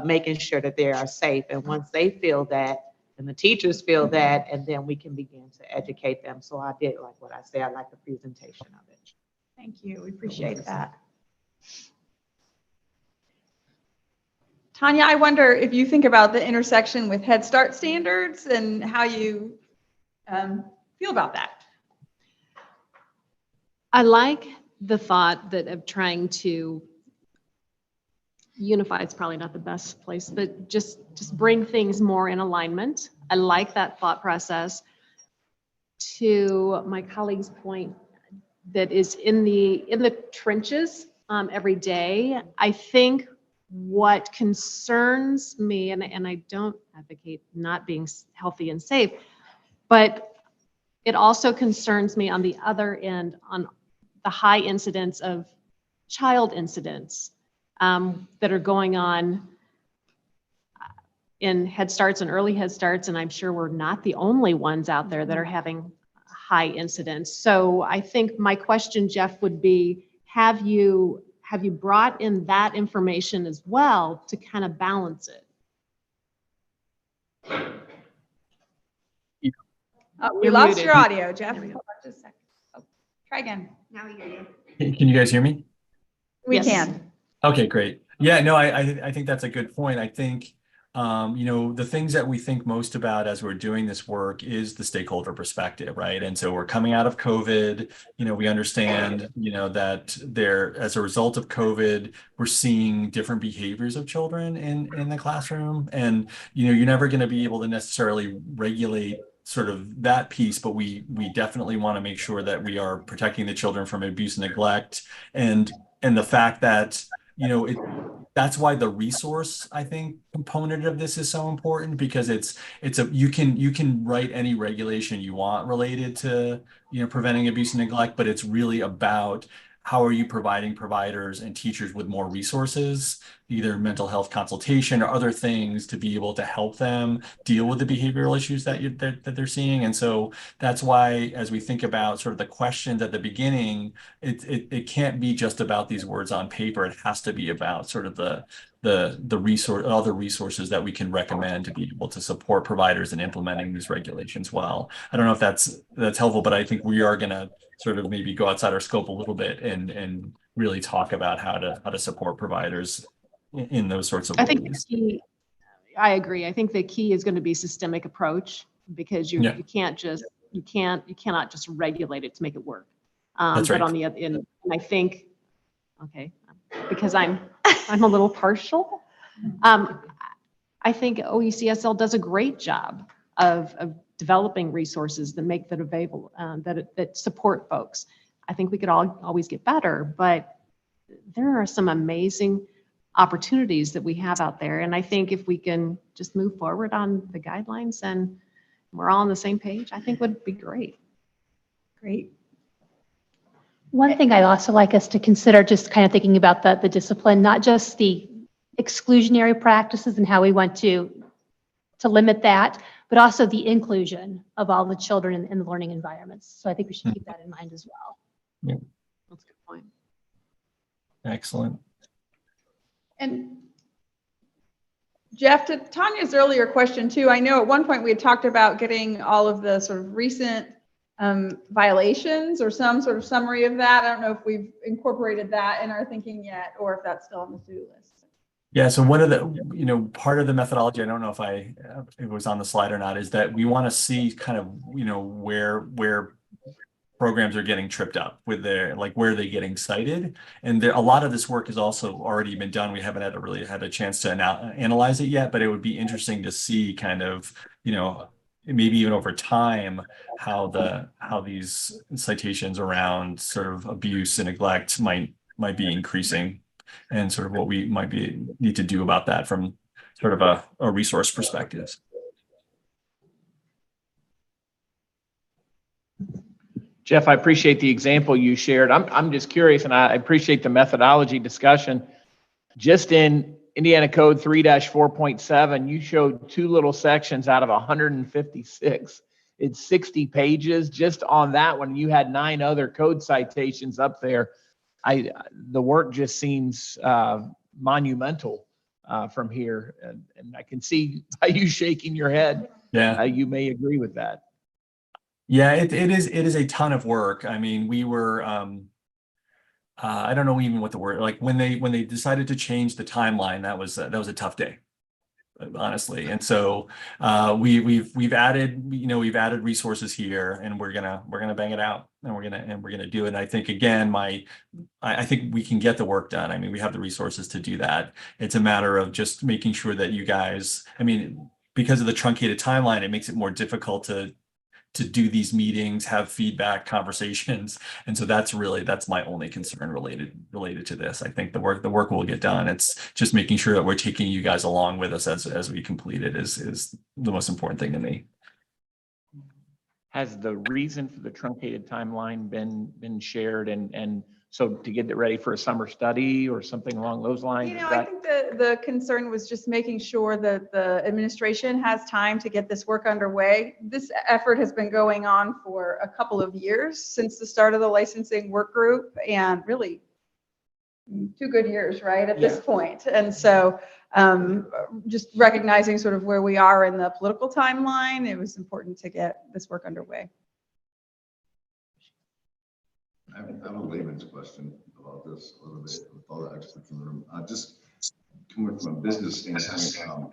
making sure that they are safe. And once they feel that, and the teachers feel that, and then we can begin to educate them. So I did like what I said. I like the presentation of it. Thank you. We appreciate that. Tanya, I wonder if you think about the intersection with Head Start standards and how you feel about that. I like the thought that of trying to unify, it's probably not the best place, but just bring things more in alignment. I like that thought process. To my colleague's point, that is in the trenches every day. I think what concerns me, and I don't advocate not being healthy and safe, but it also concerns me on the other end, on the high incidence of child incidents that are going on in Head Starts and early Head Starts, and I'm sure we're not the only ones out there that are having high incidents. So I think my question, Jeff, would be, have you brought in that information as well to kind of balance it? We You're lost muted. your audio, Jeff. Hold on just a second. Oh, try again. Now we hear you. Can you guys hear me? We Yes. can. Okay, great. Yeah, no, I think that's a good point. I think you know, the things that we think most about as we're doing this work is the stakeholder perspective, right? And so we're coming out of COVID, you know, we understand, you know, that there, as a result of COVID, we're seeing different behaviors of children in the classroom. And, you know, you're never going to be able to necessarily regulate sort of that piece, but we definitely want to make sure that we are protecting the children from abuse and neglect. And the fact that, you know, that's why the resource, I think, component of this is so important, because you can write any regulation you want related to, you know, preventing abuse and neglect, but it's really about how are you providing providers and teachers with more resources, either mental health consultation or other things, to be able to help them deal with the behavioral issues that they're seeing. And so that's why, as we think about sort of the questions at the beginning, it can't be just about these words on paper. It has to be about sort of the other resources that we can recommend to be able to support providers in implementing these regulations well. I don't know if that's helpful, but I think we are going to sort of maybe go outside our scope a little bit and really talk about how to support providers in those sorts of I think ways. I agree. I think the key is going to be systemic approach, because you cannot just regulate it to make it work. That's right. But on the other end, and I think, okay, because I'm a little partial. I think OECSL does a great job of developing resources that make that available, that support folks. I think we could always get better, but there are some amazing opportunities that we have out there. And I think if we can just move forward on the guidelines and we're all on the same page, I think would be great. Great. One thing I'd also like us to consider, just kind of thinking about the discipline, not just the exclusionary practices and how we want to limit that, but also the inclusion of all the children in the learning environments. So I think we should keep that in mind as well. Yeah. That's a good point. Excellent. And Jeff, to Tanya's earlier question too, I know at one point we had talked about getting all of the sort of recent violations or some sort of summary of that. I don't know if we've incorporated that in our thinking yet, or if that's still on the to-do list. Yeah, so one of the, you know, part of the methodology, I don't know if it was on the slide or not, is that we want to see kind of, you know, where programs are getting tripped up with their, like, where are they getting cited? And a lot of this work has also already been done. We haven't really had a chance to analyze it yet, but it would be interesting to see kind of, you know, maybe even over time, how these citations around sort of abuse and neglect might be increasing, and sort of what we might need to do about that from sort of a resource perspective. Jeff, I appreciate the example you shared. I'm just curious, and I appreciate the methodology discussion. Just in Indiana Code 3-4.7, you showed 2 little sections out of 156. It's 60 pages. Just on that one, you had 9 other code citations up there. The work just seems monumental from here, and I can see by you shaking your head. Yeah, you may agree with that. Yeah, it is a ton of work. I mean, we were I don't know even what the word, like when they decided to change the timeline, that was a tough day, honestly. And so we've added, you know, we've added resources here, and we're gonna bang it out, and we're gonna do it. And I think, again, I think we can get the work done. I mean, we have the resources to do that. It's a matter of just making sure that you guys, I mean, because of the truncated timeline, it makes it more difficult to do these meetings, have feedback conversations. And so that's my only concern related to this. I think the work will get done. It's just making sure that we're taking you guys along with us as we complete it is the most important thing to me. Has the reason for the truncated timeline been shared, and so to get it ready for a summer study or something along those lines? You know, I think the concern was just making sure that the administration has time to get this work underway. This effort has been going on for a couple of years, since the start of the licensing work group, and really 2 good years, right, at this point. And so just recognizing sort of where we are in the political timeline, it was important to get this work underway. I have a layman's question about this a little bit with all the experts in the room. Just coming from a business standpoint,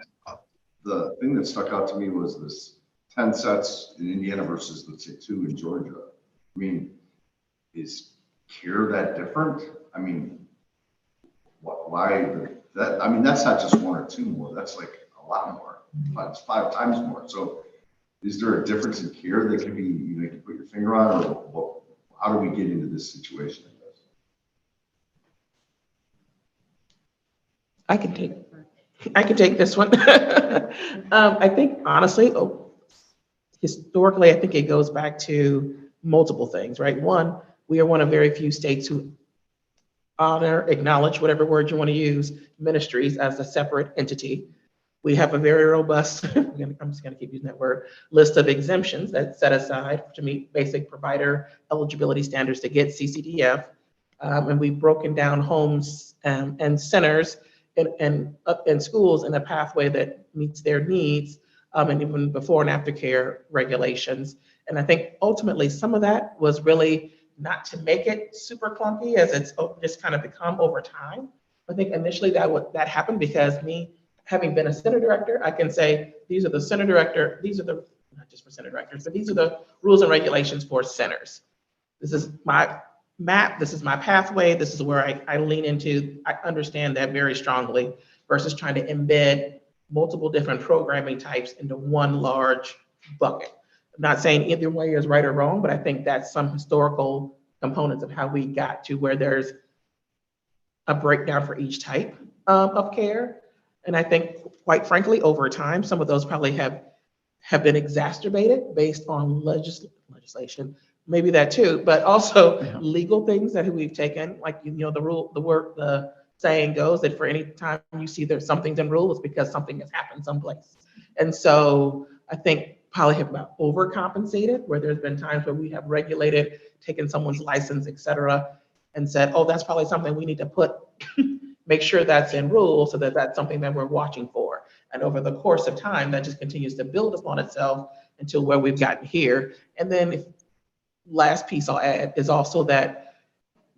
the thing that stuck out to me was this 10 sets in Indiana versus, let's say, 2 in Georgia. I mean, is care that different? I mean, why that? I mean, that's not just 1 or 2 more. That's like a lot more. It's 5 times more. So, is there a difference in care that can be you can put your finger on, or how do we get into this situation? I can take this one. I think honestly, historically, I think it goes back to multiple things, right? One, we are one of very few states who honor, acknowledge, whatever word you want to use, ministries as a separate entity. We have a very robust, I'm just going to keep using that word, list of exemptions that's set aside to meet basic provider eligibility standards to get CCDF. And we've broken down homes and centers and schools in a pathway that meets their needs, and even before and after care regulations. And I think ultimately some of that was really not to make it super clunky as it's just kind of become over time. I think initially that happened because me having been a center director, I can say these are the center director, these are the, not just for center directors, but these are the rules and regulations for centers. This is my map, this is my pathway, this is where I lean into. I understand that very strongly versus trying to embed multiple different programming types into one large bucket. I'm not saying either way is right or wrong, but I think that's some historical components of how we got to where there's a breakdown for each type of care. And I think, quite frankly, over time, some of those probably have been exacerbated based on legislation, maybe that too, but also legal things that we've taken, like, the saying goes that for any time you see there's something's in rule, it's because something has happened someplace. And so I think probably have about overcompensated, where there's been times where we have regulated, taken someone's license, et cetera, and said, oh, that's probably something we need to make sure that's in rule so that that's something that we're watching for. And over the course of time, that just continues to build upon itself until where we've gotten here. And then last piece I'll add is also that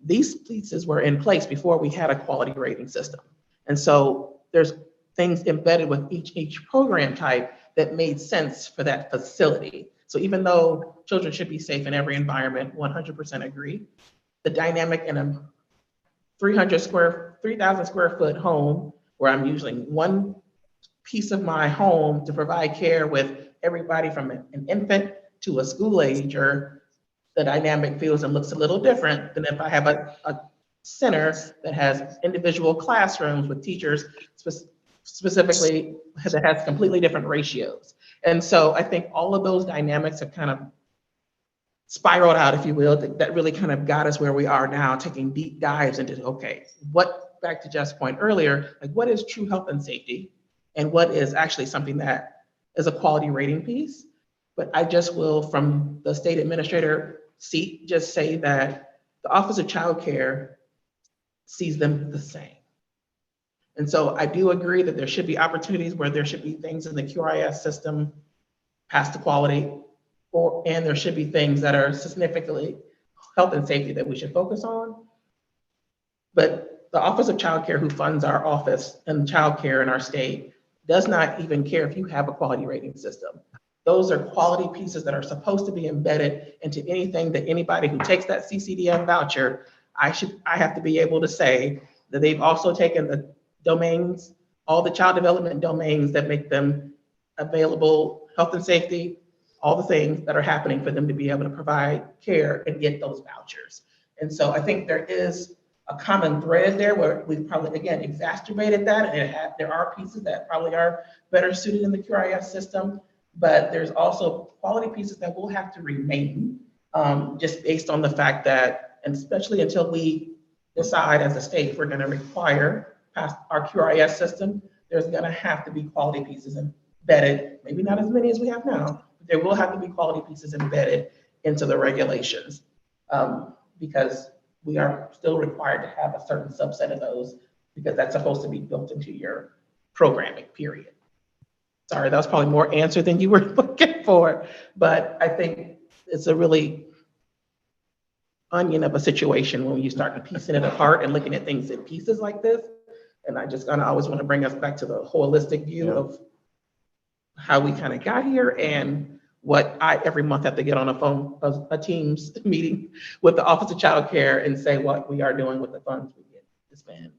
these pieces were in place before we had a quality rating system. And so there's things embedded with each program type that made sense for that facility. So even though children should be safe in every environment, 100% agree. The dynamic in a 3,000 square foot home where I'm using one piece of my home to provide care with everybody from an infant to a school ager, the dynamic feels and looks a little different than if I have a center that has individual classrooms with teachers specifically that has completely different ratios. And so I think all of those dynamics have kind of spiraled out, if you will, that really kind of got us where we are now, taking deep dives into, okay, back to Jeff's point earlier, like what is true health and safety and what is actually something that is a quality rating piece. But I just will, from the state administrator seat, just say that the Office of Child Care sees them the same. And so I do agree that there should be opportunities where there should be things in the QRIS system past the quality, and there should be things that are significantly health and safety that we should focus on. But the Office of Child Care, who funds our office and child care in our state, does not even care if you have a quality rating system. Those are quality pieces that are supposed to be embedded into anything that anybody who takes that CCDF voucher, I have to be able to say that they've also taken the domains, all the child development domains that make them available, health and safety, all the things that are happening for them to be able to provide care and get those vouchers. And so I think there is a common thread there where we've probably, again, exacerbated that. And there are pieces that probably are better suited in the QRIS system, but there's also quality pieces that will have to remain just based on the fact that, and especially until we decide as a state, we're gonna require past our QRIS system, there's gonna have to be quality pieces embedded, maybe not as many as we have now, but there will have to be quality pieces embedded into the regulations because we are still required to have a certain subset of those because that's supposed to be built into your programming, period. Sorry, that was probably more answer than you were looking for, but I think it's a really onion of a situation when you start piecing it apart and looking at things in pieces like this. And I just always want to bring us back to the holistic view of how we kind of got here and what I every month have to get on a Teams meeting with the Office of Child Care and say what we are doing with the funds we get to spend.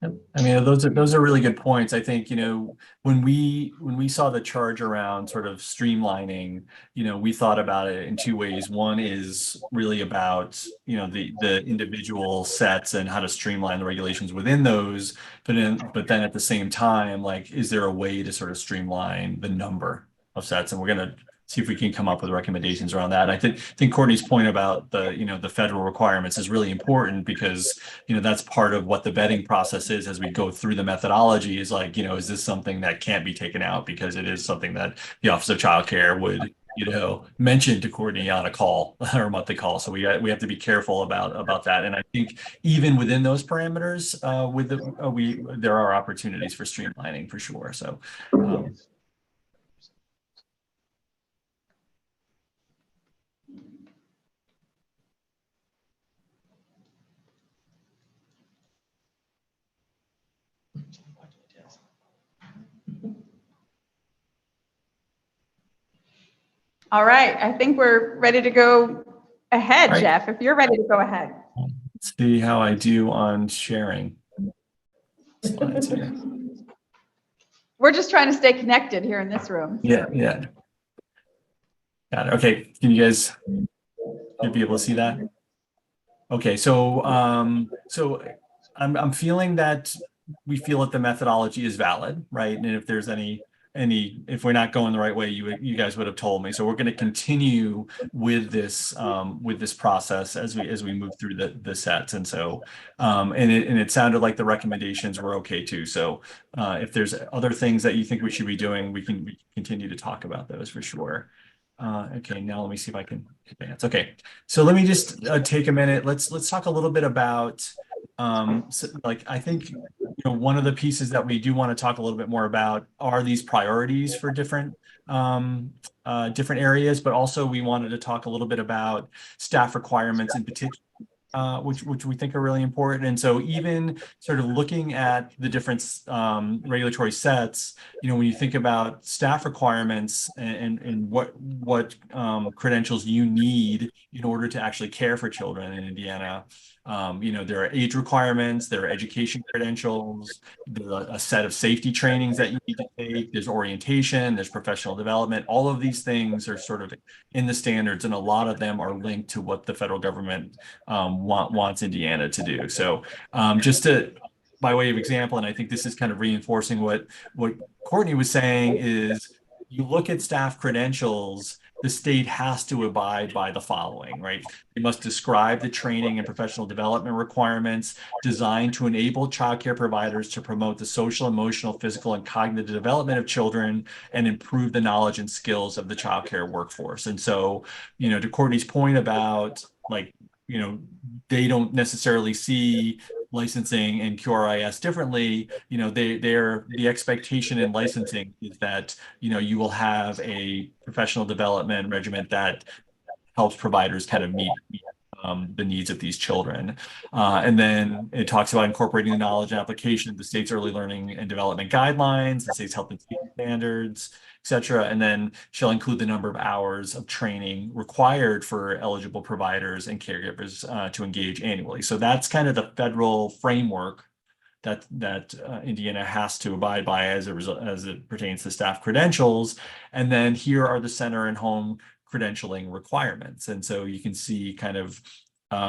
I mean, those are really good points. I think, when we saw the charge around sort of streamlining, we thought about it in two ways. One is really about, the individual sets and how to streamline the regulations within those. But then at the same time, like, is there a way to sort of streamline the number of sets? And we're going to see if we can come up with recommendations around that. I think Courtney's point about the federal requirements is really important because, that's part of what the vetting process is as we go through the methodology is like, is this something that can't be taken out because it is something that the Office of Child Care would, mention to Courtney on a call or a monthly call. So we have to be careful about that. And I think even within those parameters, there are opportunities for streamlining for sure. So, All right, I think we're ready to go ahead, Right. Jeff, if you're ready to go ahead. Let's see how I do on sharing slides here. We're just trying to stay connected here in this room. Yeah. Got it. Okay, can you guys be able to see that? Okay, so I'm feeling that we feel that the methodology is valid, right? And if there's any if we're not going the right way, you guys would have told me. So we're going to continue with this process as we move through the sets. And so and it sounded like the recommendations were okay too. So if there's other things that you think we should be doing, we can continue to talk about those for sure. Okay, now let me see if I can advance. Okay, so let me just take a minute. Let's talk a little bit about I think one of the pieces that we do want to talk a little bit more about are these priorities for different areas, but also we wanted to talk a little bit about staff requirements in particular. Which we think are really important. And so even sort of looking at the different regulatory sets, when you think about staff requirements and what credentials you need in order to actually care for children in Indiana, there are age requirements, there are education credentials, there's a set of safety trainings that you need to take, there's orientation, there's professional development. All of these things are sort of in the standards, and a lot of them are linked to what the federal government wants Indiana to do. So just by way of example, and I think this is kind of reinforcing what Courtney was saying, is you look at staff credentials, the state has to abide by the following, right? They must describe the training and professional development requirements designed to enable childcare providers to promote the social, emotional, physical, and cognitive development of children and improve the knowledge and skills of the childcare workforce. And so, to Courtney's point about they don't necessarily see licensing and QRIS differently. The expectation in licensing is that you will have a professional development regimen that helps providers kind of meet the needs of these children. And then it talks about incorporating the knowledge and application of the state's early learning and development guidelines, the state's health and safety standards, et cetera. And then shall include the number of hours of training required for eligible providers and caregivers to engage annually. So that's kind of the federal framework that Indiana has to abide by as it pertains to staff credentials. And then here are the center and home credentialing requirements. And so you can see kind of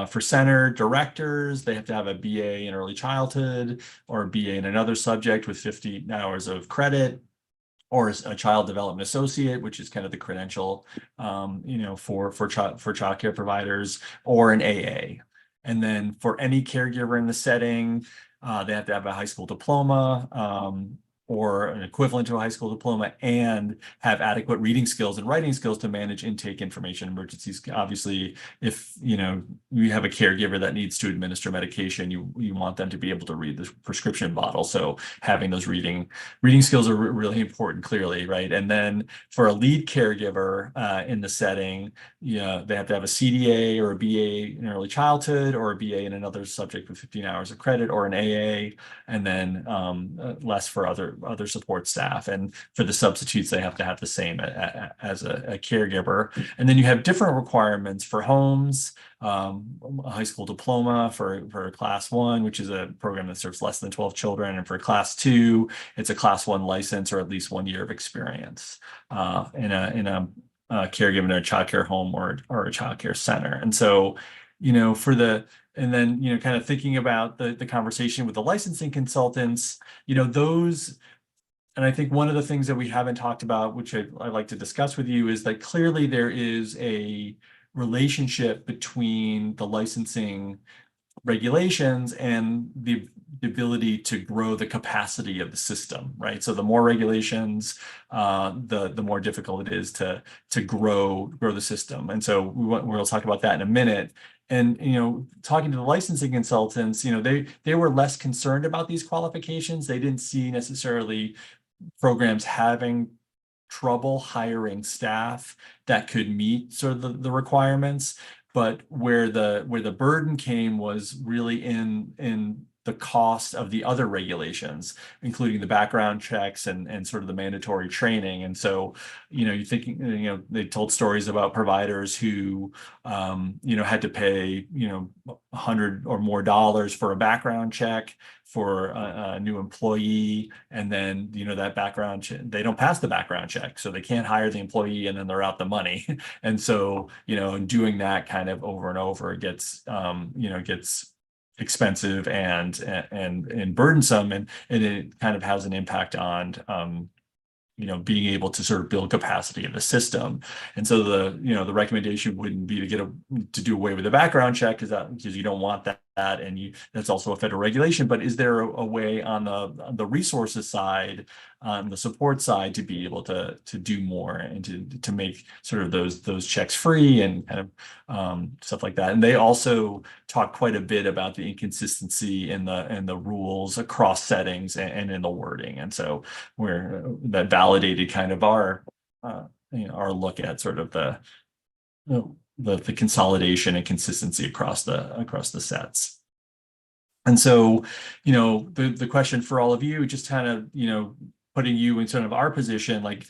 for center directors, they have to have a BA in early childhood or a BA in another subject with 50 hours of credit, or a child development associate, which is kind of the credential, for child care providers, or an AA. And then for any caregiver in the setting, they have to have a high school diploma, or an equivalent to a high school diploma, and have adequate reading skills and writing skills to manage intake information emergencies. Obviously, if you have a caregiver that needs to administer medication, you want them to be able to read the prescription bottle. So having those reading skills are really important, clearly, right? And then for a lead caregiver in the setting, they have to have a CDA or a BA in early childhood, or a BA in another subject with 15 hours of credit, or an AA, and then less for other other support staff. And for the substitutes, they have to have the same as a caregiver. And then you have different requirements for homes, a high school diploma for class 1, which is a program that serves less than 12 children. And for class 2, it's a class 1 license or at least 1 year of experience in a caregiving in a childcare home or a childcare center. And so, and then, kind of thinking about the conversation with the licensing consultants, those, and I think one of the things that we haven't talked about, which I'd like to discuss with you, is that clearly there is a relationship between the licensing regulations and the ability to grow the capacity of the system, right? So the more regulations, the more difficult it is to grow the system. And so we'll talk about that in a minute. And talking to the licensing consultants, they were less concerned about these qualifications. They didn't see necessarily programs having trouble hiring staff that could meet sort of the requirements. But where the burden came was really in the cost of the other regulations, including the background checks and sort of the mandatory training. And so, you're thinking, they told stories about providers who, had to pay, $100 or more for a background check for a new employee. And then, that background check, they don't pass the background check. So they can't hire the employee and then they're out the money. And so, doing that kind of over and over gets expensive and burdensome, and it kind of has an impact on being able to sort of build capacity in the system. And so the recommendation wouldn't be to do away with the background check because you don't want that, and that's also a federal regulation. But is there a way on the resources side, on the support side, to be able to do more and to make sort of those checks free and kind of stuff like that? And they also talk quite a bit about the inconsistency in the rules across settings and in the wording. And so that validated kind of our look at sort of the consolidation and consistency across the sets. And so, the question for all of you, just kind of, putting you in sort of our position, like,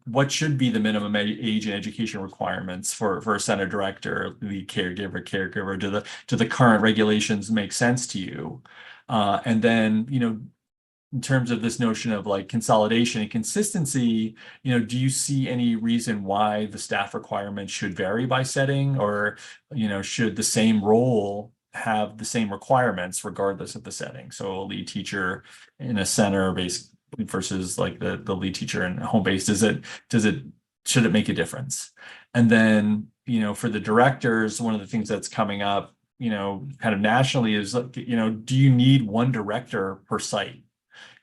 what should be the minimum age and education requirements for a center director, the caregiver? Do the current regulations make sense to you? And then, in terms of this notion of like consolidation and consistency, do you see any reason why the staff requirements should vary by setting, or, should the same role have the same requirements regardless of the setting? So a lead teacher in a center based versus like the lead teacher in home based, should it make a difference? And then, for the directors, one of the things that's coming up, kind of nationally is, do you need one director per site?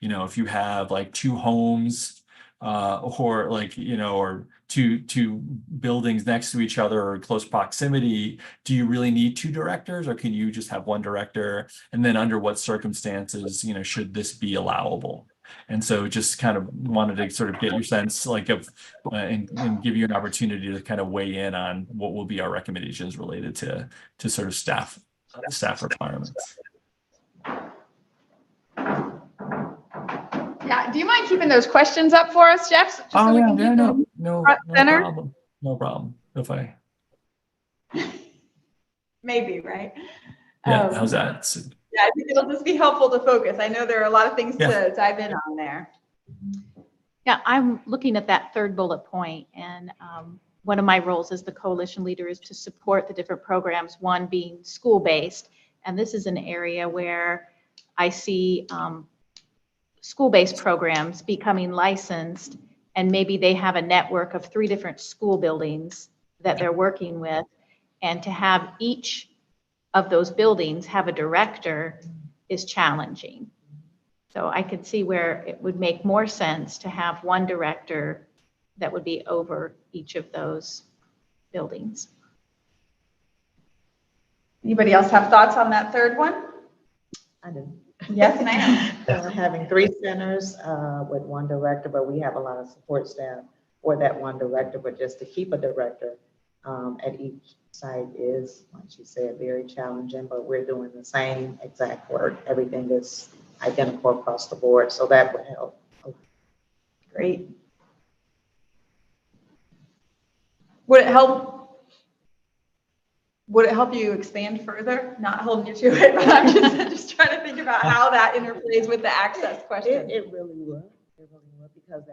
If you have like 2 homes, or like, or two buildings next to each other or in close proximity, do you really need 2 directors, or can you just have 1 director? And then under what circumstances, should this be allowable? And so just kind of wanted to sort of get your sense like of and give you an opportunity to kind of weigh in on what will be our recommendations related to sort of staff requirements. Yeah, do you mind keeping those questions up for us, Jeff? Just so we can keep them no center? problem. No problem. If I Maybe, right? Yeah, how's that? Yeah, I think it'll just be helpful to focus. I know there are a lot of things to dive in on there. Yeah, I'm looking at that 3rd bullet point, and one of my roles as the coalition leader is to support the different programs, one being school-based. And this is an area where I see school-based programs becoming licensed, and maybe they have a network of 3 different school buildings that they're working with, and to have each of those buildings have a director is challenging. So I could see where it would make more sense to have 1 director that would be over each of those buildings. Anybody else have thoughts on that 3rd one? I do. Yes, ma'am. Having 3 centers with 1 director, but we have a lot of support staff for that 1 director, but just to keep a director at each site is, like she said, very challenging, but we're doing the same exact work. Everything is identical across the board, so that would help. Great. Would it help? Would it help you expand further? Not holding you to it, but I'm just trying to think about how that interplays with the access question. It really would. It really would, because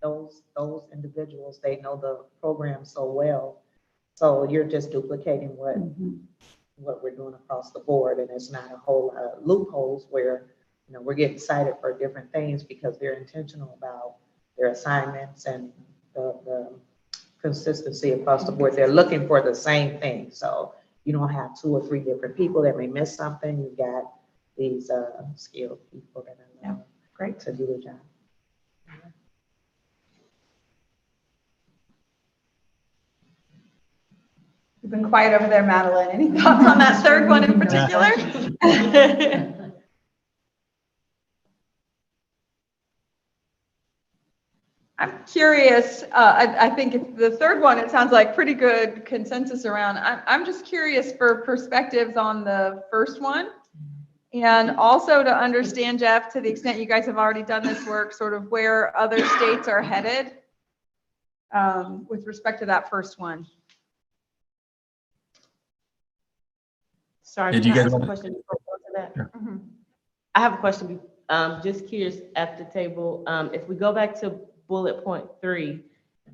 those individuals, they know the program so well. So you're just duplicating what we're doing across the board, and it's not a whole lot of loopholes where, you know, we're getting cited for different things because they're intentional about their assignments and the consistency across the board. They're looking for the same thing. So you don't have 2 or 3 different people that may miss something. You got these skilled people that are great to do the job. You've been quiet over there, Madeline. Any thoughts on that third one in particular? I'm curious. I think the third one, it sounds like pretty good consensus around. I'm just curious for perspectives on the first one. And also to understand, Jeff, to the extent you guys have already done this work, sort of where other states are headed with respect to that first one. Sorry, Did can you I guys ask a want question before we go to that? Sure. Mm-hmm. I have a question. Just curious at the table. If we go back to bullet point 3,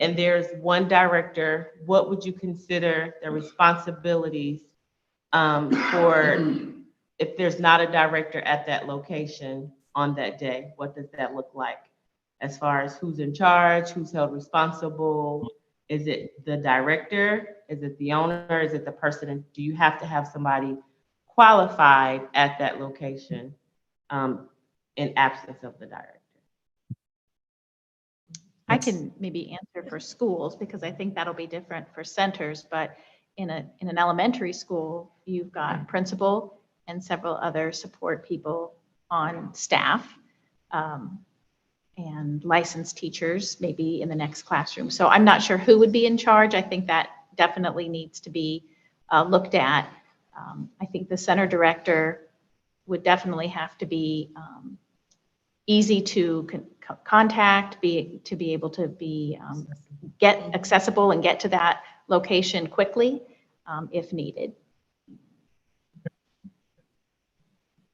and there's one director, what would you consider the responsibilities for if there's not a director at that location on that day? What does that look like as far as who's in charge, who's held responsible? Is it the director? Is it the owner? Is it the person? Do you have to have somebody qualified at that location in absence of the director? I can maybe answer for schools because I think that'll be different for centers, but in an elementary school, you've got principal and several other support people on staff and licensed teachers maybe in the next classroom. So I'm not sure who would be in charge. I think that definitely needs to be looked at. I think the center director would definitely have to be easy to contact, to be able to be get accessible and get to that location quickly if needed.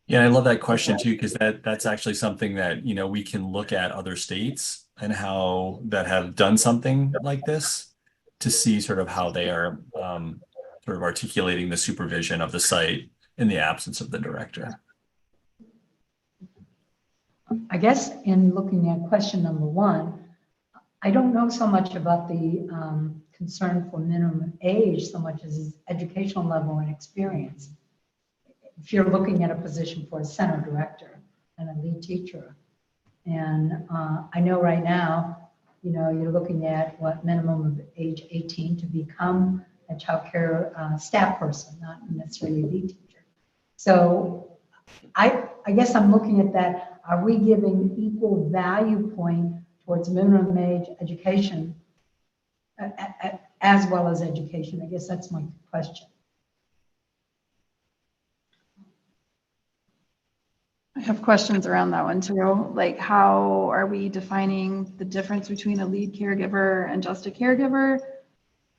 Yeah, I love that question too, because that's actually something that, you know, we can look at other states and how that have done something like this to see sort of how they are sort of articulating the supervision of the site in the absence of the director. I guess in looking at question number 1, I don't know so much about the concern for minimum age so much as his educational level and experience. If you're looking at a position for a center director and a lead teacher, and I know right now, you know, you're looking at what minimum of age 18 to become a child care staff person, not necessarily a lead teacher. So I guess I'm looking at that. Are we giving equal value point towards minimum age education as well as education? I guess that's my question. I have questions around that one too. Like, how are we defining the difference between a lead caregiver and just a caregiver?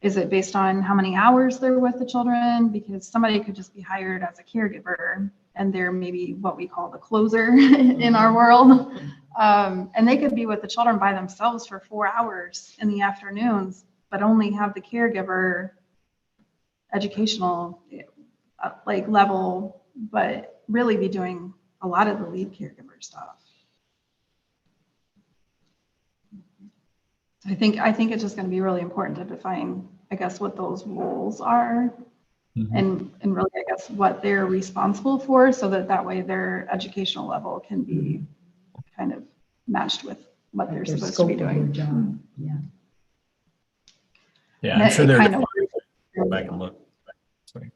Is it based on how many hours they're with the children? Because somebody could just be hired as a caregiver and they're maybe what we call the closer in our world. And they could be with the children by themselves for 4 hours in the afternoons, but only have the caregiver educational like level, but really be doing a lot of the lead caregiver stuff. I think it's just going to be really important to define, I guess, what those roles are, and really, I guess, what they're responsible for, so that way their educational level can be kind of matched with what they're supposed to be doing. Yeah. Yeah, I'm sure they're go back and look. Sorry.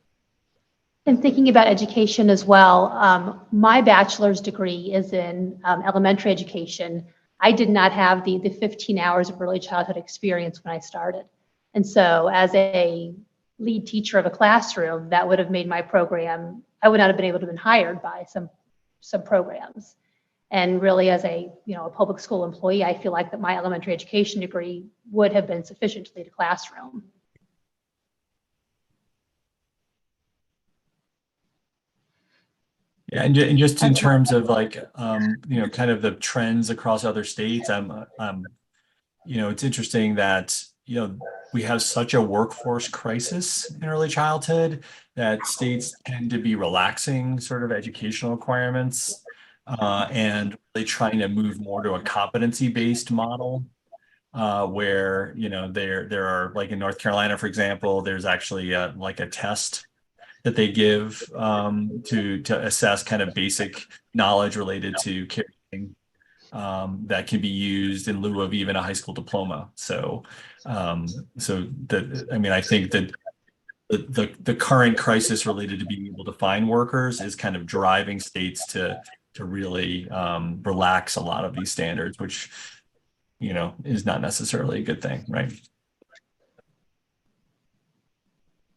And thinking about education as well, my bachelor's degree is in elementary education. I did not have the 15 hours of early childhood experience when I started. And so as a lead teacher of a classroom, that would have made my program, I would not have been able to have been hired by some programs. And really, as a a public school employee, I feel like that my elementary education degree would have been sufficient to lead a classroom. Yeah, and just in terms of like, kind of the trends across other states, it's interesting that, we have such a workforce crisis in early childhood that states tend to be relaxing sort of educational requirements, and really trying to move more to a competency-based model, where, there are, like in North Carolina, for example, there's actually like a test that they give, to assess kind of basic knowledge related to caregiving, that can be used in lieu of even a high school diploma. So, I think that the current crisis related to being able to find workers is kind of driving states to really relax a lot of these standards, which is not necessarily a good thing, right?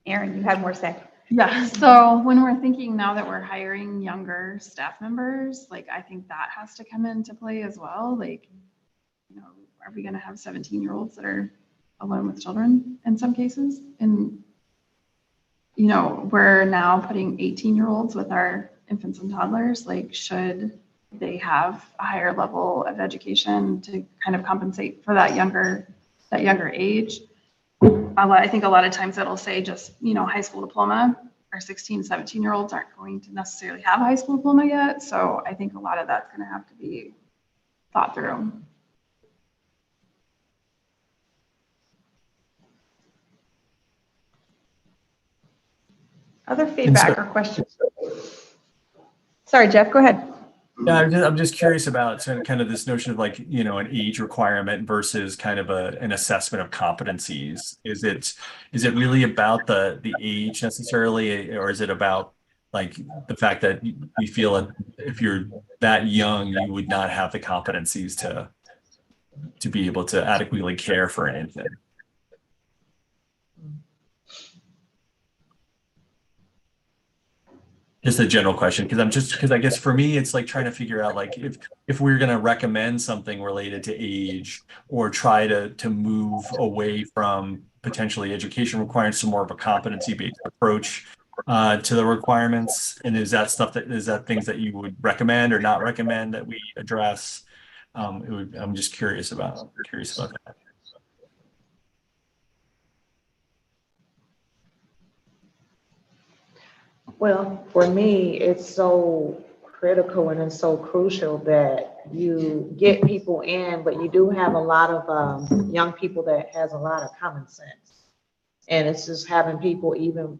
Erin, you have more to say. Yeah, so when we're thinking now that we're hiring younger staff members, like I think that has to come into play as well. Like, are we going to have 17-year-olds that are alone with children in some cases? And, we're now putting 18-year-olds with our infants and toddlers. Like, should they have a higher level of education to kind of compensate for that younger age? I think a lot of times it'll say just, high school diploma. Our 16, 17-year-olds aren't going to necessarily have a high school diploma yet. So I think a lot of that's going to have to be thought through. Other feedback or questions? Sorry, Jeff, go ahead. Yeah, I'm just curious about kind of this notion of like, an age requirement versus kind of an assessment of competencies. Is it really about the age necessarily, or is it about like the fact that we feel that if you're that young, you would not have the competencies to be able to adequately care for an infant? Just a general question, because I guess for me, it's like trying to figure out like if we're going to recommend something related to age or try to move away from potentially education requirements to more of a competency-based approach to the requirements. And is that things that you would recommend or not recommend that we address? I'm just curious about that. Well, for me, it's so critical and it's so crucial that you get people in, but you do have a lot of young people that has a lot of common sense. And it's just having people, even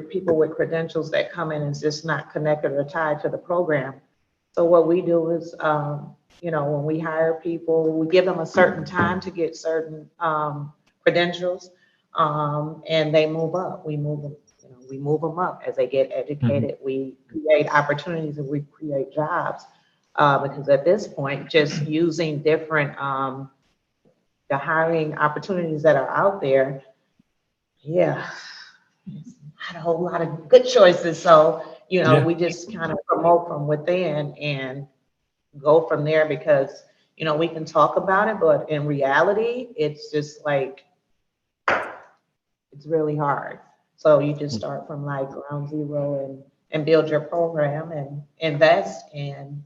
people with credentials that come in and just not connected or tied to the program. So what we do is, when we hire people, we give them a certain time to get certain credentials, and they move up. We move them up as they get educated. Mm-hmm. We create opportunities and we create jobs, because at this point, just using different the hiring opportunities that are out there, not a whole lot of good choices. So we just kind of promote from within and go from there, because we can talk about it, but in reality, it's just like it's really hard. So you just start from like ground zero and build your program and invest in,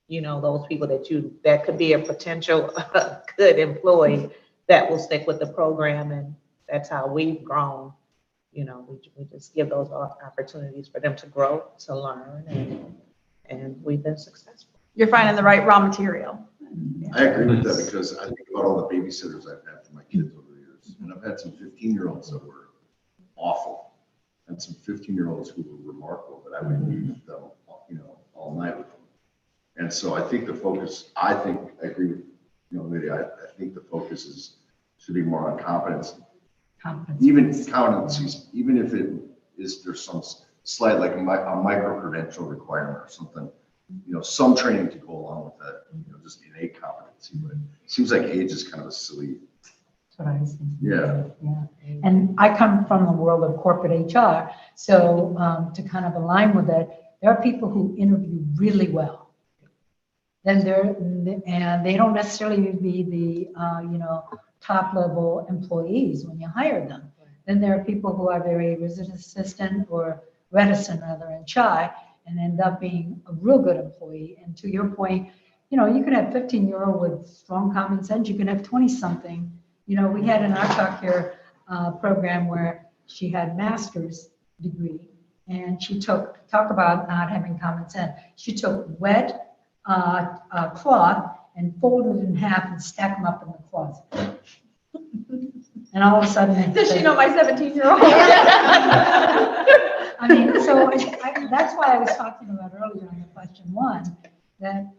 those people that could be a potential good employee that will stick with the program. And that's how we've grown. We just give those opportunities for them to grow, to learn, and we've been successful. You're finding the right raw material. I agree with that, because I think about all the babysitters I've had for my kids over the years. And I've had some 15-year-olds that were awful, and some 15-year-olds who were remarkable, but I would be with them, all night with them. And so I think the focus, I agree with, Lydia, I think the focus should be more on competence. Even competencies, even if there's some slight, like a micro credential requirement or something, some training to go along with that, just innate competency. But it seems like age is kind of a silly. That's what I was thinking. Yeah. And I come from the world of corporate HR, so to kind of align with it, there are people who interview really well. then and they don't necessarily be the, top level employees when you hire them. Then there are people who are very resistant or reticent rather and shy and end up being a real good employee. And to your point, you can have 15-year-old with strong common sense. You can have 20-something. We had in our child care program where she had master's degree and she talk about not having common sense. She took wet cloth and folded it in half and stacked them up in the closet. And all of a sudden, Does she know my 17-year-old? I mean, so that's why I was talking about earlier in the question one, that,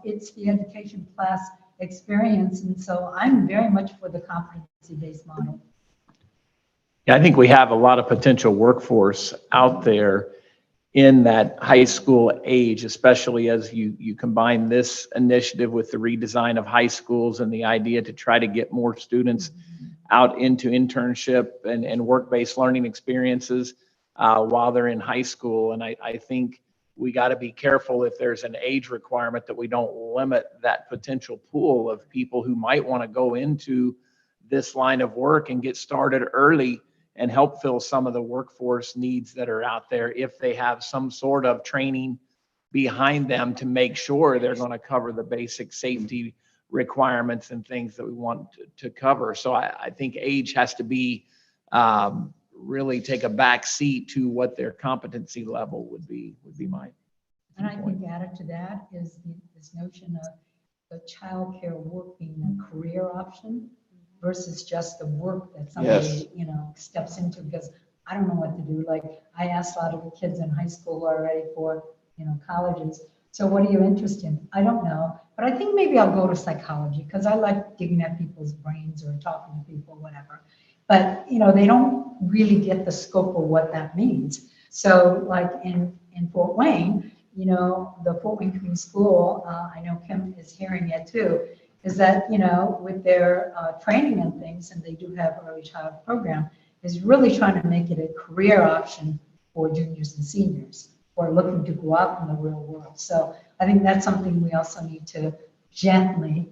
it's the education class experience. And so I'm very much for the competency-based model. Yeah, I think we have a lot of potential workforce out there in that high school age, especially as you combine this initiative with the redesign of high schools and the idea to try to get more students out into internship and work-based learning experiences while they're in high school. And I think we got to be careful if there's an age requirement that we don't limit that potential pool of people who might want to go into this line of work and get started early and help fill some of the workforce needs that are out there if they have some sort of training behind them to make sure they're going to cover the basic safety requirements and things that we want to cover. So I think age has to be really take a back seat to what their competency level would be my And I think added to that is this notion of the childcare work being a career option versus just the work that somebody, steps into, because I don't know what to do. Like I asked a lot of the kids in high school already for, colleges. So what are you interested in? I don't know, but I think maybe I'll go to psychology because I like digging at people's brains or talking to people, whatever. But, they don't really get the scope of what that means. So like in Fort Wayne, the Fort Wayne Community School, I know Kim is hearing it too, is that, with their training and things, and they do have early child program, is really trying to make it a career option for juniors and seniors who are looking to go out in the real world. So I think that's something we also need to gently,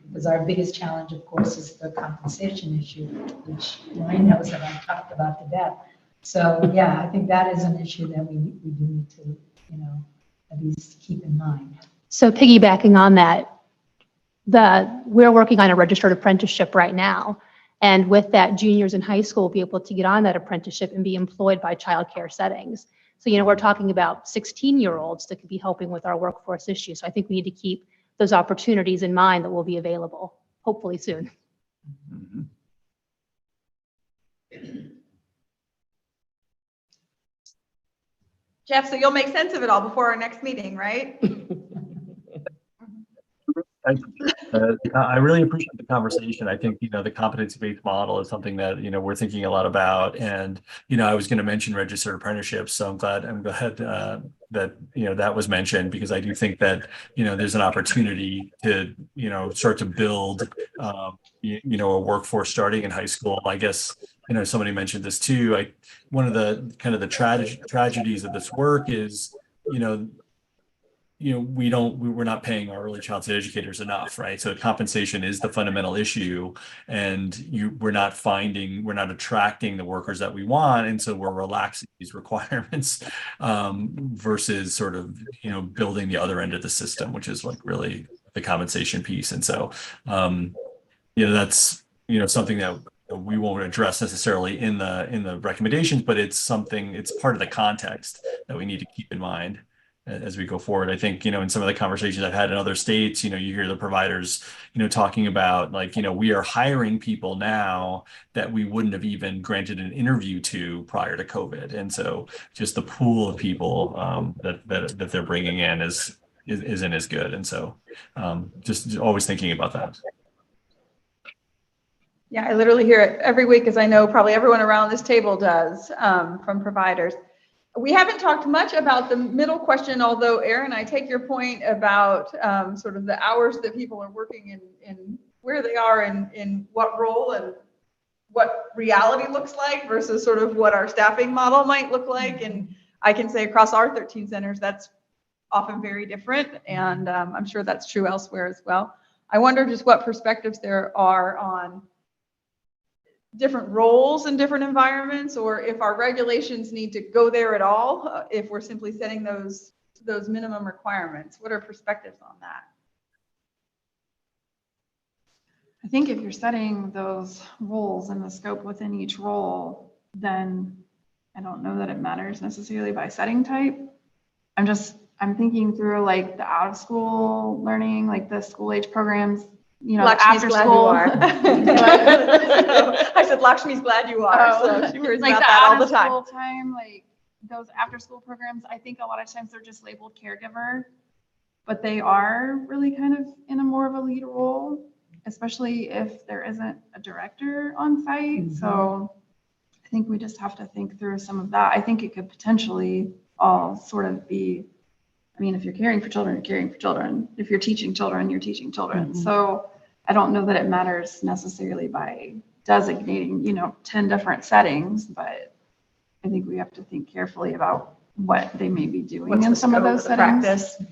because our biggest challenge, of course, is the compensation issue, which Lorraine knows that I've talked about to death. So yeah, I think that is an issue that we do need to, at least keep in mind. So piggybacking on that, we're working on a registered apprenticeship right now. And with that, juniors in high school will be able to get on that apprenticeship and be employed by childcare settings. So, we're talking about 16-year-olds that could be helping with our workforce issues. So I think we need to keep those opportunities in mind that will be available, hopefully soon. Jeff, so you'll make sense of it all before our next meeting, right? I really appreciate the conversation. I think, the competency-based model is something that, we're thinking a lot about. And, I was going to mention registered apprenticeships. So I'm glad that, that was mentioned, because I do think that, there's an opportunity to, start to build, a workforce starting in high school. I guess, somebody mentioned this too. One of the kind of the tragedies of this work is, we're not paying our early childhood educators enough, right? So compensation is the fundamental issue, and we're not attracting the workers that we want, and so we're relaxing these requirements versus sort of building the other end of the system, which is like really the compensation piece. And so that's something that we won't address necessarily in the recommendations, but it's part of the context that we need to keep in mind as we go forward. I think, in some of the conversations I've had in other states, you hear the providers, talking about like, we are hiring people now that we wouldn't have even granted an interview to prior to COVID. And so just the pool of people that they're bringing in isn't as good. And so just always thinking about that. Yeah, I literally hear it every week, as I know probably everyone around this table does, from providers. We haven't talked much about the middle question, although Aaron, I take your point about sort of the hours that people are working in where they are in what role and what reality looks like versus sort of what our staffing model might look like. And I can say across our 13 centers, that's often very different, and I'm sure that's true elsewhere as well. I wonder just what perspectives there are on different roles in different environments, or if our regulations need to go there at all, if we're simply setting those minimum requirements. What are perspectives on that? I think if you're setting those roles and the scope within each role, then I don't know that it matters necessarily by setting type. I'm thinking through like the out of school learning, like the school age programs, you know, Lakshmi's after glad school. you are. I said, Lakshmi's glad you are. So she worries Like about the that all out the of time. school time, like those after school programs, I think a lot of times they're just labeled caregiver, but they are really kind of in a more of a lead role, especially if there isn't a director on site. So I think we just have to think through some of that. I think it could potentially all sort of be, I mean, if you're caring for children, you're caring for children. If you're teaching children, you're teaching children. So I don't know that it matters necessarily by designating, 10 different settings, but I think we have to think carefully about what they may be doing What's in the some of scope those of the settings. practice?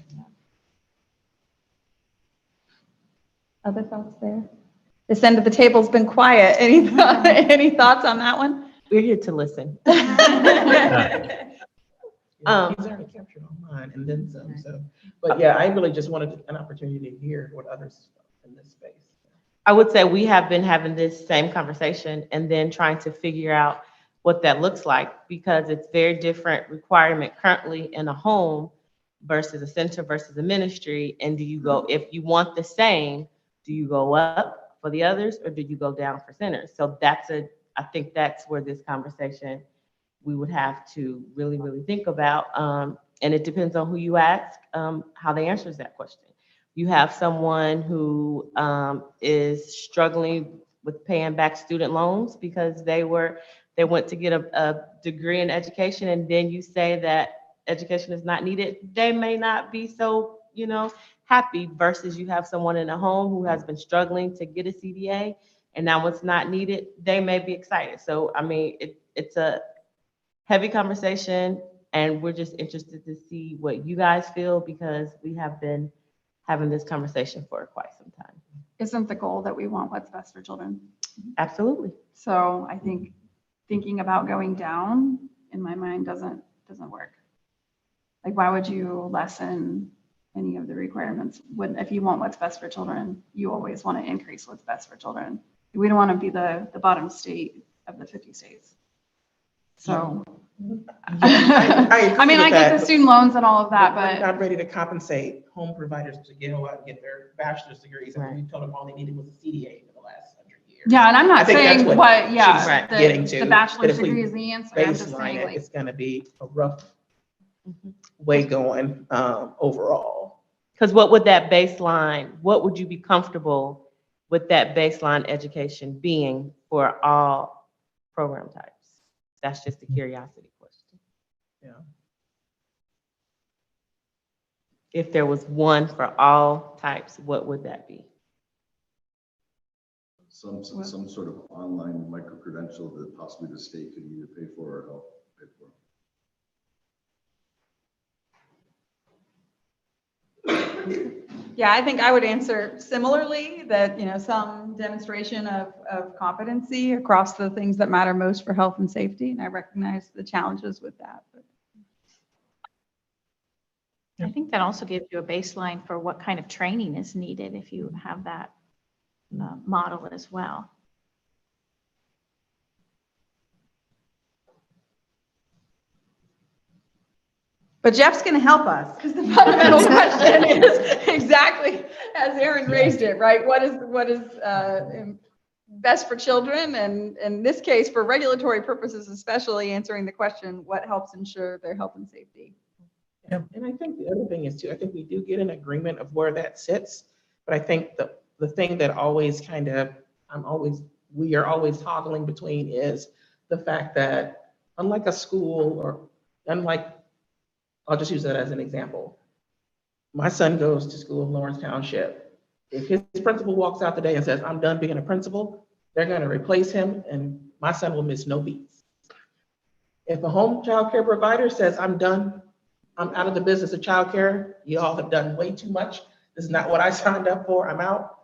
Other thoughts there? This end of the table's been quiet. Any thoughts on that one? We're here to listen. He's already captured all mine and then some, so. But yeah, I really just wanted an opportunity to hear what others in this space. I would say we have been having this same conversation and then trying to figure out what that looks like, because it's very different requirement currently in a home versus a center versus a ministry. And do you go, if you want the same, do you go up for the others or do you go down for centers? So I think that's where this conversation we would have to really, really think about. And it depends on who you ask, how they answers that question. You have someone who is struggling with paying back student loans because they went to get a degree in education, and then you say that education is not needed. They may not be so, happy, versus you have someone in a home who has been struggling to get a CDA and now it's not needed. They may be excited. So, I mean, it's a heavy conversation, and we're just interested to see what you guys feel, because we have been having this conversation for quite some time. Isn't the goal that we want what's best for children? Absolutely. So I think thinking about going down in my mind doesn't work. Like, why would you lessen any of the requirements? If you want what's best for children, you always want to increase what's best for children. We don't want to be the bottom state of the 50 states. So, I mean, I get the student loans and all of that, We're but not ready to compensate home providers to go out and get their bachelor's degrees. And we told them all they needed was a CDA for the last 100 years. yeah, and I'm not saying she's getting to. the But bachelor's if we degree is the answer. I'm just baseline saying, it, like, it's gonna be a rough way going overall. Because what would that baseline, what would you be comfortable with that baseline education being for all program types? That's just a curiosity question. Yeah. If there was one for all types, what would that be? Some sort of online micro-credential that possibly the state could either pay for or help pay for. Yeah, I think I would answer similarly that, some demonstration of competency across the things that matter most for health and safety. And I recognize the challenges with that. But. I think that also gives you a baseline for what kind of training is needed if you have that model as well. But Jeff's going to help us, because the fundamental question is exactly as Aaron raised it, right? What is best for children? And in this case, for regulatory purposes, especially answering the question, what helps ensure their health and safety? Yeah. And I think the other thing is too, I think we do get an agreement of where that sits. But I think the thing that always we are always toggling between is the fact that unlike a school or I'll just use that as an example. My son goes to school in Lawrence Township. If his principal walks out today and says, I'm done being a principal, they're going to replace him and my son will miss no beats. If a home child care provider says, I'm done I'm out of the business of childcare. You all have done way too much. This is not what I signed up for. I'm out.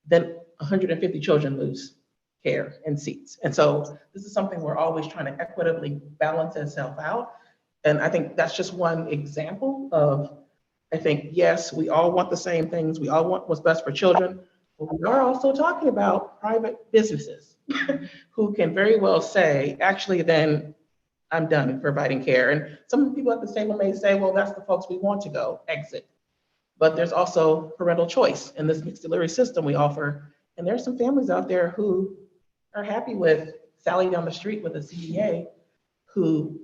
Then 150 children lose care and seats. And so this is something we're always trying to equitably balance itself out. And I think that's just one example of, I think, yes, we all want the same things. We all want what's best for children, but we are also talking about private businesses who can very well say, actually, then I'm done providing care. And some people at the table may say, well, that's the folks we want to go exit. But there's also parental choice in this mixed delivery system we offer. And there's some families out there who are happy with Sally down the street with a CDA who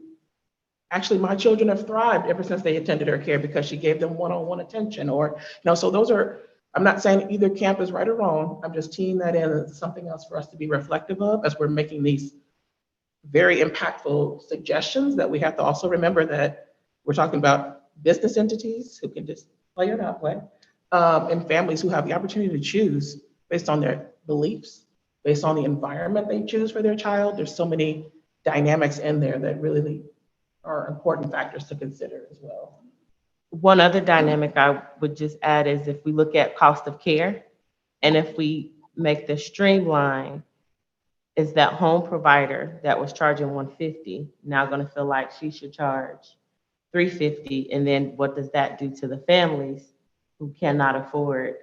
actually, my children have thrived ever since they attended her care because she gave them one-on-one attention, or, so those are, I'm not saying either camp is right or wrong. I'm just teeing that in as something else for us to be reflective of as we're making these very impactful suggestions, that we have to also remember that we're talking about business entities who can just play or not play, and families who have the opportunity to choose based on their beliefs, based on the environment they choose for their child. There's so many dynamics in there that really are important factors to consider as well. One other dynamic I would just add is if we look at cost of care, and if we make the streamline, is that home provider that was charging $150 now going to feel like she should charge $350, and then what does that do to the families who cannot afford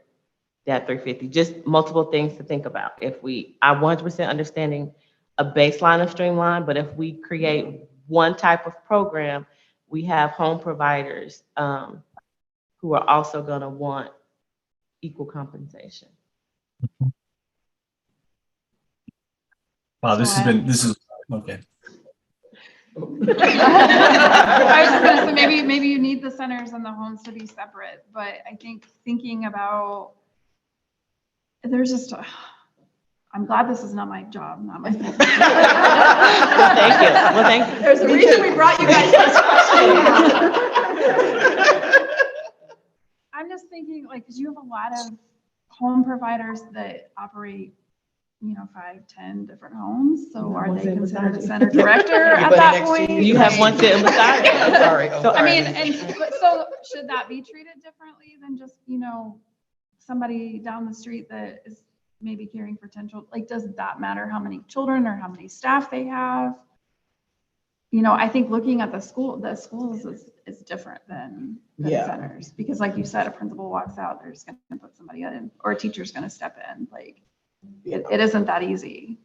that $350? Just multiple things to think about. If we, I 100% understanding a baseline of streamline, but if we create one type of program, we have home providers who are also going to want equal compensation. Wow, this is okay. I was just gonna say, maybe you need the centers and the homes to be separate, but I think thinking about, there's just, I'm glad this is not my job, not my. Well, thank you. Well, thank you. There's a reason we brought you guys this question. I'm just thinking, like, because you have a lot of home providers that operate, 5, 10 different homes. So are they considered a center director at that point? You have one sitting beside you. I'm sorry. So, I mean, so should that be treated differently than just, somebody down the street that is maybe caring for 10 children? Like, does that matter how many children or how many staff they have? I think looking at the schools is different than centers, because like you said, a principal walks out, they're just going to put somebody in, or a teacher's going to step in. Like, it isn't that easy.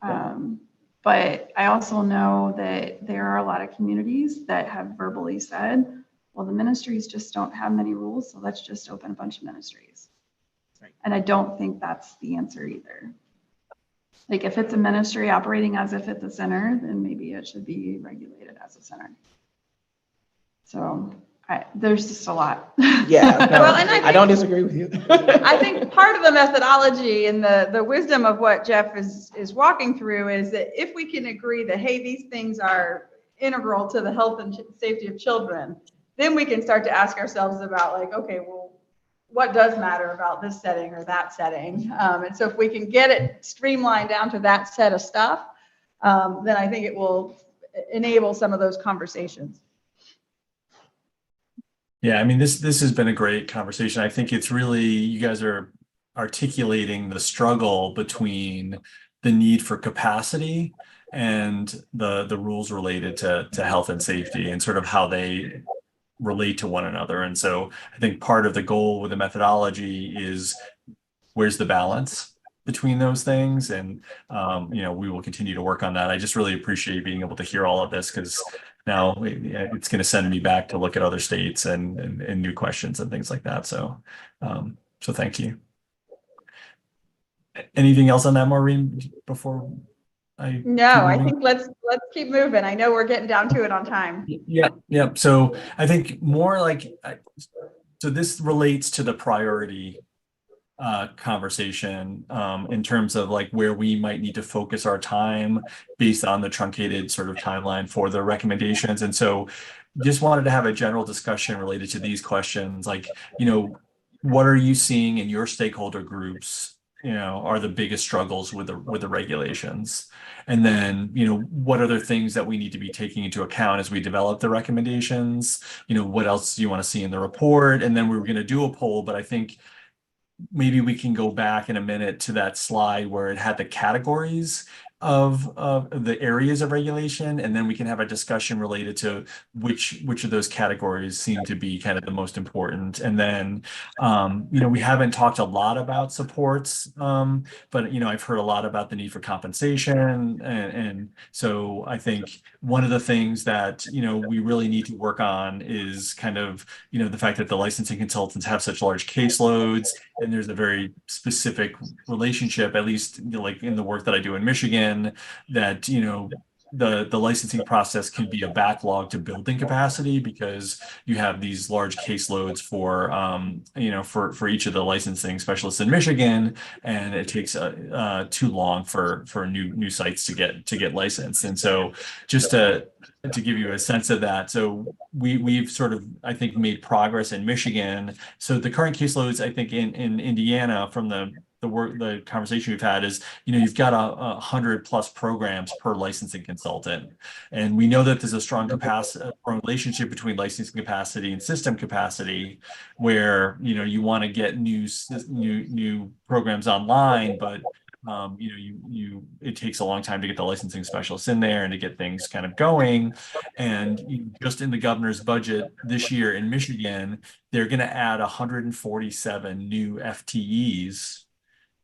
But I also know that there are a lot of communities that have verbally said, well, the ministries just don't have many rules, so let's just open a bunch of ministries. Right. And I don't think that's the answer either. Like, if it's a ministry operating as if it's a center, then maybe it should be regulated as a center. So there's just a lot. Yeah, no, Well, and I don't disagree with you. I think part of the methodology and the wisdom of what Jeff is walking through is that if we can agree that, hey, these things are integral to the health and safety of children, then we can start to ask ourselves about, like, okay, well, what does matter about this setting or that setting? And so if we can get it streamlined down to that set of stuff, then I think it will enable some of those conversations. Yeah, I mean, this has been a great conversation. I think it's really, you guys are articulating the struggle between the need for capacity and the rules related to health and safety, and sort of how they relate to one another. And so I think part of the goal with the methodology is, where's the balance between those things? And we will continue to work on that. I just really appreciate being able to hear all of this, because now it's going to send me back to look at other states and new questions and things like that. So thank you. Anything else on that, Maureen, before I? No, I think let's keep moving. I know we're getting down to it on time. Yeah. So I think more like, so this relates to the priority conversation in terms of like where we might need to focus our time based on the truncated sort of timeline for the recommendations. And so just wanted to have a general discussion related to these questions, like, what are you seeing in your stakeholder groups are the biggest struggles with the regulations. And then, what other things that we need to be taking into account as we develop the recommendations? What else do you want to see in the report? And then we were going to do a poll, but I think maybe we can go back in a minute to that slide where it had the categories of the areas of regulation, and then we can have a discussion related to which of those categories seem to be kind of the most important. And then we haven't talked a lot about supports, but I've heard a lot about the need for compensation, and so I think one of the things that we really need to work on is kind of the fact that the licensing consultants have such large caseloads, and there's a very specific relationship, at least like in the work that I do in Michigan, that the licensing process can be a backlog to building capacity because you have these large caseloads for each of the licensing specialists in Michigan, and it takes too long for new sites to get licensed. And so just to give you a sense of that, so we've sort of, I think, made progress in Michigan. So the current caseloads, I think, in Indiana, from the conversation we've had, is you've got 100+ programs per licensing consultant, and we know that there's a strong relationship between licensing capacity and system capacity, where you want to get new programs online, but it takes a long time to get the licensing specialists in there and to get things kind of going. And just in the governor's budget this year in Michigan, they're going to add 147 new FTEs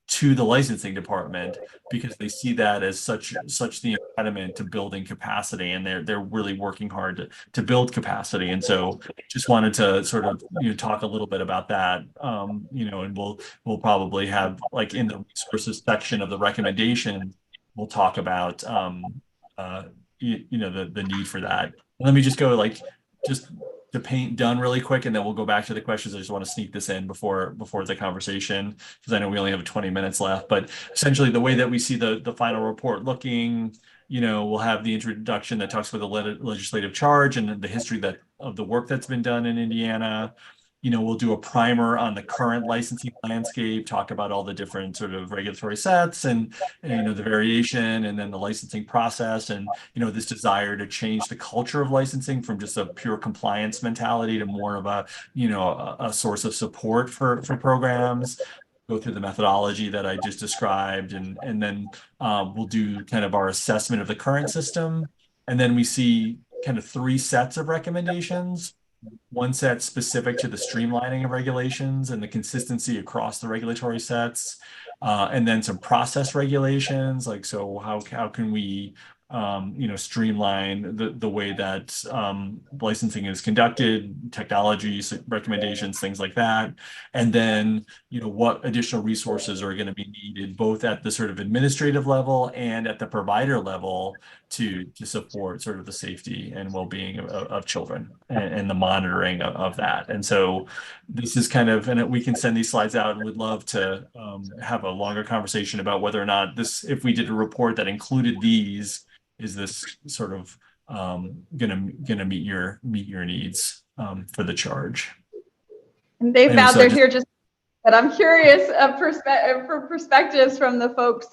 to the licensing department because they see that as such the impediment to building capacity, and they're really working hard to build capacity. And so just wanted to sort of talk a little bit about that, and we'll probably have, like, in the resources section of the recommendation, we'll talk about the need for that. Let me just go just to paint done really quick, and then we'll go back to the questions. I just want to sneak this in before the conversation, because I know we only have 20 minutes left. But essentially, the way that we see the final report looking, we'll have the introduction that talks about the legislative charge and the history of the work that's been done in Indiana. We'll do a primer on the current licensing landscape, talk about all the different sort of regulatory sets and the variation, and then the licensing process, and this desire to change the culture of licensing from just a pure compliance mentality to more of a source of support for programs. Go through the methodology that I just described, and then we'll do kind of our assessment of the current system, and then we see kind of 3 sets of recommendations. One set specific to the streamlining of regulations and the consistency across the regulatory sets, and then some process regulations, like, so how can we streamline the way that licensing is conducted, technologies, recommendations, things like that. And then, what additional resources are going to be needed, both at the sort of administrative level and at the provider level, to support sort of the safety and well-being of children and the monitoring of that. And so this is kind of, and we can send these slides out, and we'd love to have a longer conversation about whether or not if we did a report that included these, is this sort of gonna meet your needs for the charge. And they've Anyway, gathered here just, but I'm curious for perspectives from the folks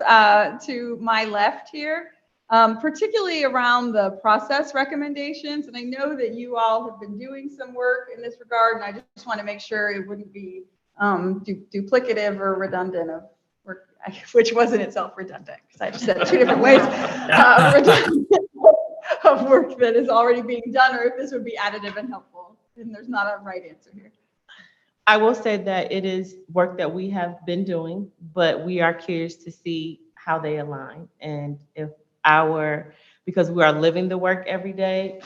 to my left here, particularly around the process recommendations. And I know that you all have been doing some work in this regard, and I just want to make sure it wouldn't be duplicative or redundant of work, which wasn't itself redundant, because I just said 2 different ways redundant of work that is already being done, or if this would be additive and helpful. And there's not a right answer here. I will say that it is work that we have been doing, but we are curious to see how they align, and if because we are living the work every day,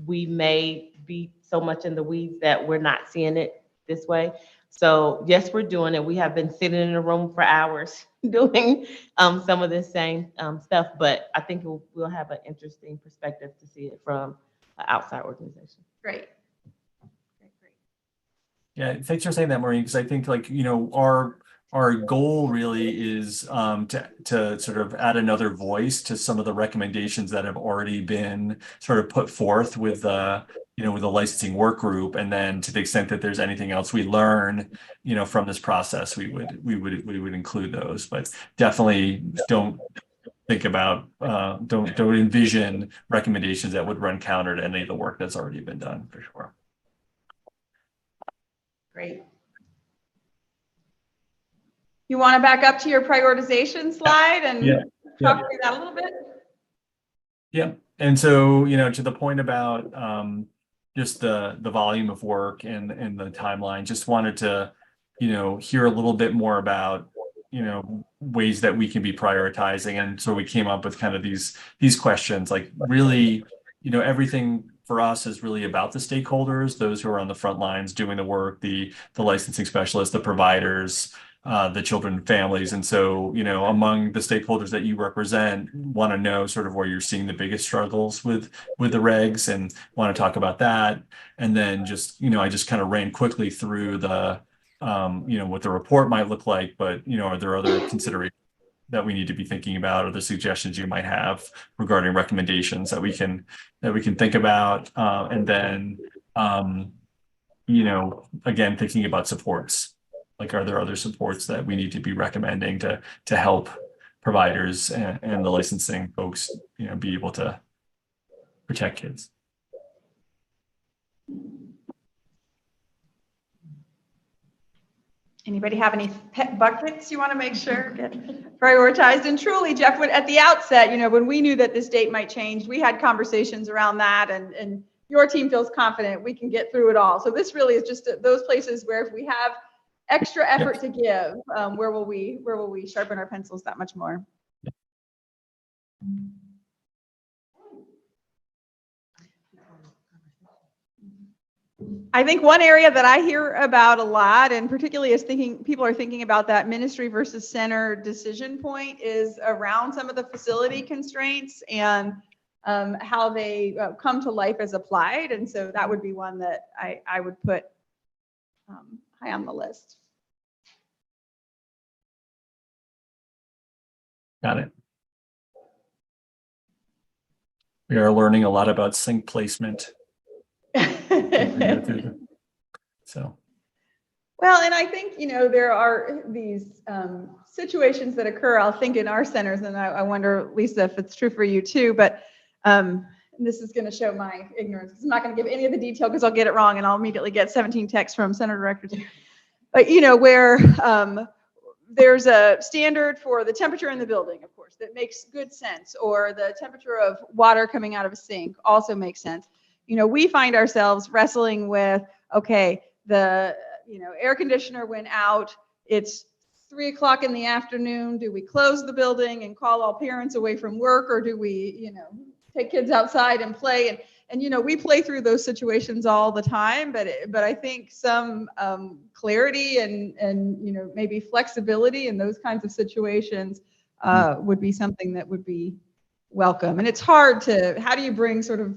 we may be so much in the weeds that we're not seeing it this way. So yes, we're doing it. We have been sitting in a room for hours doing some of this same stuff, but I think we'll have an interesting perspective to see it from an outside organization. Great. Yeah, thanks for saying that, Maureen, because I think, like, our our goal really is to sort of add another voice to some of the recommendations that have already been sort of put forth with with the licensing work group, and then to the extent that there's anything else we learn, from this process, we would include those, but definitely don't think about don't envision recommendations that would run counter to any of the work that's already been done, for sure. Great. You want to back up to your prioritization slide and talk through that a little bit? Yeah. And so, to the point about just the volume of work and the timeline, just wanted to, hear a little bit more about, ways that we can be prioritizing. And so we came up with kind of these questions, like really, everything for us is really about the stakeholders, those who are on the front lines doing the work, the licensing specialists, the providers, the children and families. And so, among the stakeholders that you represent, want to know sort of where you're seeing the biggest struggles with the regs, and want to talk about that. And then just, I just kind of ran quickly through the, what the report might look like, but, are there other considerations that we need to be thinking about, or the suggestions you might have regarding recommendations that we can think about, and then, again, thinking about supports. Like, are there other supports that we need to be recommending to help providers and the licensing folks, be able to protect kids? Anybody have any pet buckets you want to make sure get prioritized? And truly, Jeff, at the outset, when we knew that this date might change, we had conversations around that, and your team feels confident we can get through it all. So this really is just those places where if we have extra effort to give, where will we sharpen our pencils that much more? I think one area that I hear about a lot, and particularly as people are thinking about that ministry versus center decision point, is around some of the facility constraints and how they come to life as applied. And so that would be one that I would put high on the list. Got it. We are learning a lot about sink placement. So. Well, and I think, there are these situations that occur, I'll think in our centers, and I wonder, Lisa, if it's true for you too, but this is going to show my ignorance. I'm not going to give any of the detail because I'll get it wrong and I'll immediately get 17 texts from center directors. But, where there's a standard for the temperature in the building, of course, that makes good sense, or the temperature of water coming out of a sink also makes sense. We find ourselves wrestling with, okay, the air conditioner went out, it's 3 o'clock in the afternoon. Do we close the building and call all parents away from work, or do we, take kids outside and play? And we play through those situations all the time, but I think some clarity and maybe flexibility in those kinds of situations would be something that would be welcome. And it's hard how do you bring sort of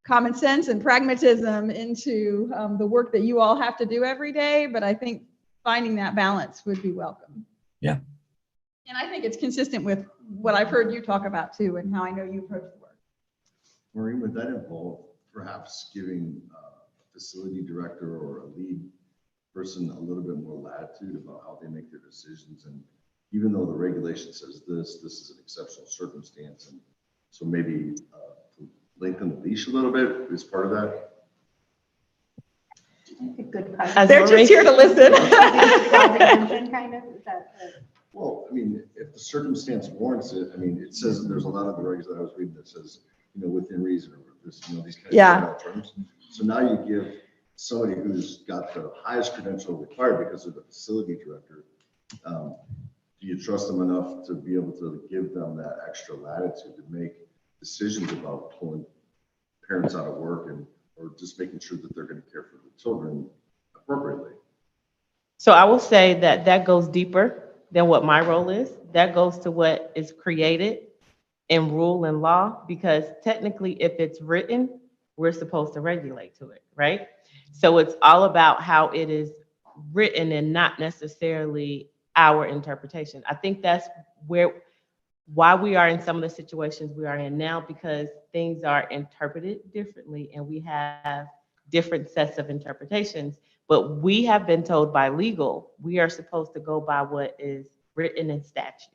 common sense and pragmatism into the work that you all have to do every day? But I think finding that balance would be welcome. Yeah. And I think it's consistent with what I've heard you talk about too, and how I know you approach the work. Maureen, would that involve perhaps giving a facility director or a lead person a little bit more latitude about how they make their decisions? And even though the regulation says this is an exceptional circumstance, and so maybe lengthen the leash a little bit is part of that. Good. They're just here to listen. Well, I mean, if the circumstance warrants it, I mean, it says that there's a lot of the regs that I was reading that says, within reason, or this, these kind of general terms. So now you give somebody who's got the highest credential required because of the facility director. Do you trust them enough to be able to give them that extra latitude to make decisions about pulling parents out of work or just making sure that they're going to care for the children appropriately? So I will say that goes deeper than what my role is. That goes to what is created in rule and law, because technically if it's written, we're supposed to regulate to it, right? So it's all about how it is written and not necessarily our interpretation. I think that's why we are in some of the situations we are in now, because things are interpreted differently and we have different sets of interpretations. But we have been told by legal, we are supposed to go by what is written in statute.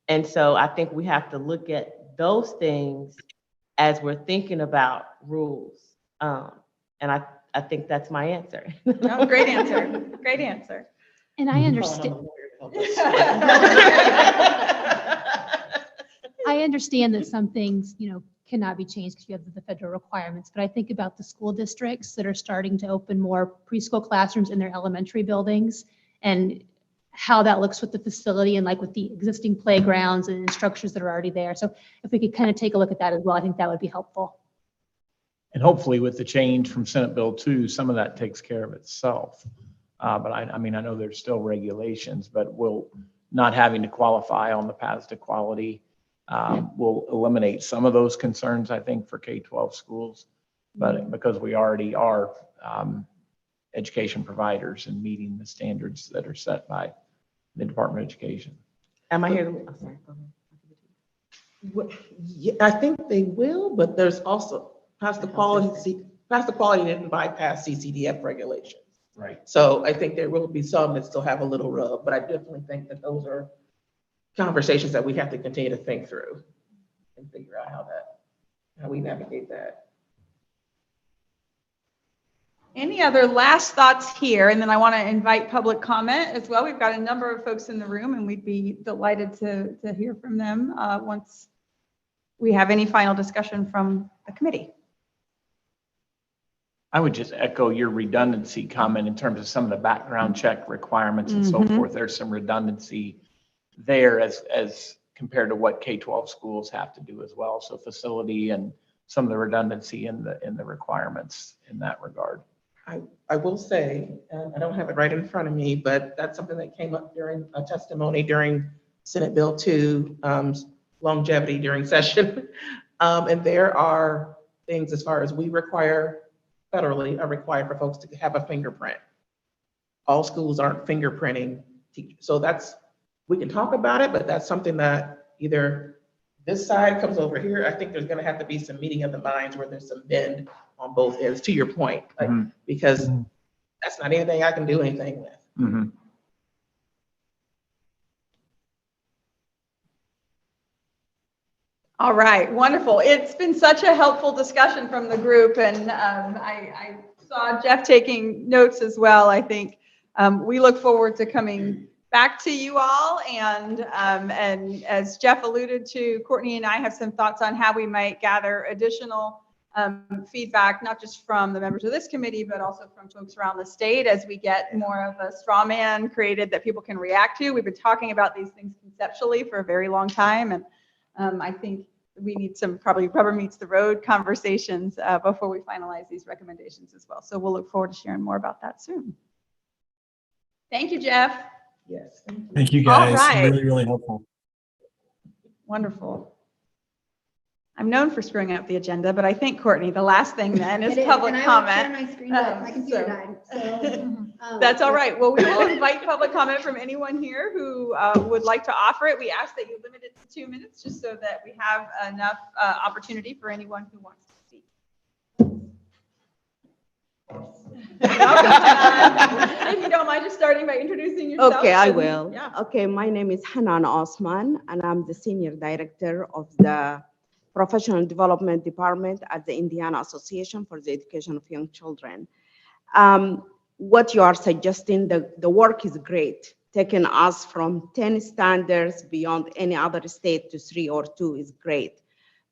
And so I think we have to look at those things as we're thinking about rules. And I think that's my answer. No, great answer. Great answer. And I understand. I understand that some things, cannot be changed because you have the federal requirements, but I think about the school districts that are starting to open more preschool classrooms in their elementary buildings and how that looks with the facility and like with the existing playgrounds and structures that are already there. So if we could kind of take a look at that as well, I think that would be helpful. And hopefully with the change from Senate Bill 2, some of that takes care of itself. But I know there's still regulations, but we'll not having to qualify on the paths to quality will eliminate some of those concerns, I think, for K-12 schools. But because we already are education providers and meeting the standards that are set by the Department of Education. Am I here? I'm sorry. Go ahead. Yeah, I think they will, but there's also pass the quality didn't bypass CCDF regulations. Right. So I think there will be some that still have a little rub, but I definitely think that those are conversations that we have to continue to think through and figure out how we navigate that. Any other last thoughts here? And then I want to invite public comment as well. We've got a number of folks in the room and we'd be delighted to hear from them once we have any final discussion from the committee. I would just echo your redundancy comment in terms of some of the background check requirements and so forth. There's some redundancy there as compared to what K-12 schools have to do as well. So facility and some of the redundancy in the requirements in that regard. I will say, I don't have it right in front of me, but that's something that came up during a testimony during Senate Bill 2, longevity during session. And there are things as far as we require federally are required for folks to have a fingerprint. All schools aren't fingerprinting teachers. So we can talk about it, but that's something that either this side comes over here. I think there's going to have to be some meeting of the minds where there's some bend on both ends, to your point, because that's not anything I can do anything with. All right, wonderful. It's been such a helpful discussion from the group, and I saw Jeff taking notes as well. I think we look forward to coming back to you all, and as Jeff alluded to, Courtney and I have some thoughts on how we might gather additional feedback, not just from the members of this committee, but also from folks around the state as we get more of a straw man created that people can react to. We've been talking about these things conceptually for a very long time, and I think we need some probably rubber meets the road conversations before we finalize these recommendations as well. So we'll look forward to sharing more about that soon. Thank you, Jeff. Yes. Thank you guys. All right. Really, really helpful. Wonderful. I'm known for screwing up the agenda, but I think, Courtney, the last thing then is It public and comment. I will share my screen, but my computer died. So, That's all right. Well, we will invite public comment from anyone here who would like to offer it. We ask that you limit it to 2 minutes just so that we have enough opportunity for anyone who wants to speak. If you don't mind just starting by introducing yourself. Okay, I will. Yeah. Okay, my name is Hanan Osman, and I'm the Senior Director of the Professional Development Department at the Indiana Association for the Education of Young Children. What you are suggesting, the work is great. Taking us from 10 standards beyond any other state to 3 or 2 is great.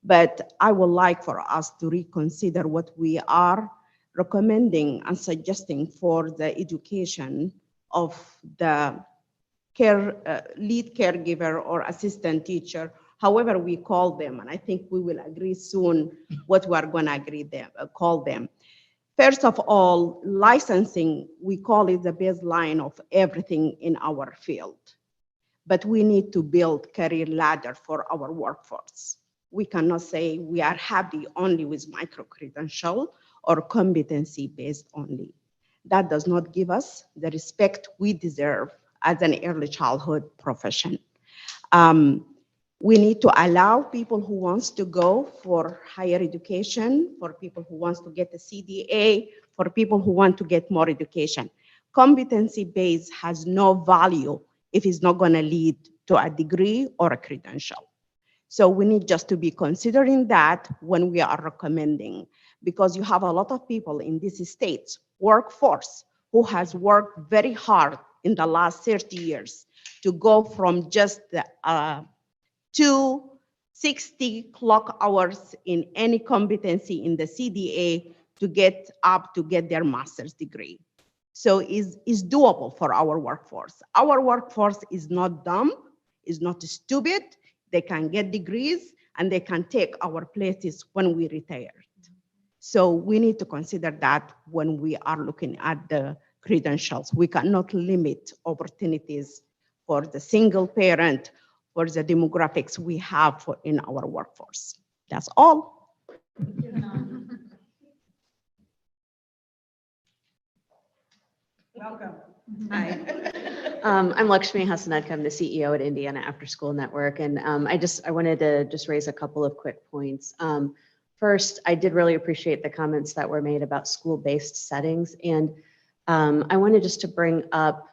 But I would like for us to reconsider what we are recommending and suggesting for the education of the lead caregiver or assistant teacher, however we call them. And I think we will agree soon what we are going to call them. First of all, licensing, we call it the baseline of everything in our field. But we need to build career ladder for our workforce. We cannot say we are happy only with micro-credential or competency-based only. That does not give us the respect we deserve as an early childhood profession. We need to allow people who wants to go for higher education, for people who wants to get a CDA, for people who want to get more education. Competency-based has no value if it's not going to lead to a degree or a credential. So we need just to be considering that when we are recommending, because you have a lot of people in these states, workforce, who has worked very hard in the last 30 years to go from just the 260 clock hours in any competency in the CDA to get their master's degree. So it's doable for our workforce. Our workforce is not dumb, is not stupid. They can get degrees and they can take our places when we retire. So we need to consider that when we are looking at the credentials. We cannot limit opportunities for the single parent, for the demographics we have in our workforce. That's all. Welcome. Hi. I'm Lakshmi Hasanadka. I'm the CEO at Indiana After School Network. And I wanted to just raise a couple of quick points. First, I did really appreciate the comments that were made about school-based settings. And I wanted just to bring up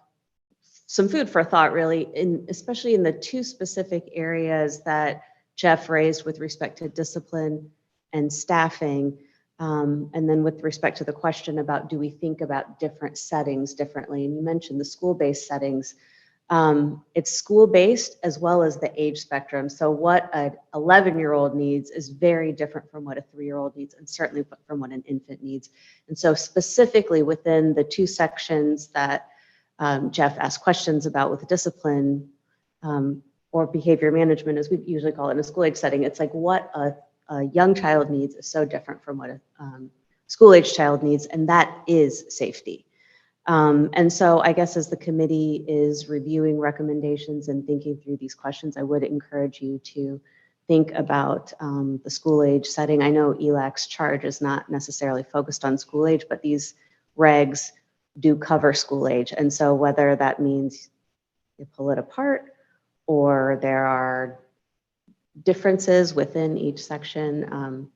some food for thought, really, especially in the two specific areas that Jeff raised with respect to discipline and staffing. And then with respect to the question about, do we think about different settings differently? And you mentioned the school-based settings. It's school-based as well as the age spectrum. So what an 11-year-old needs is very different from what a 3-year-old needs, and certainly from what an infant needs. And so specifically within the two sections that Jeff asked questions about with discipline or behavior management, as we usually call it in a school age setting, it's like what a young child needs is so different from what a school age child needs, and that is safety. And so I guess as the committee is reviewing recommendations and thinking through these questions, I would encourage you to think about the school age setting. I know Elac's charge is not necessarily focused on school age, but these regs do cover school age. And so whether that means you pull it apart or there are differences within each section,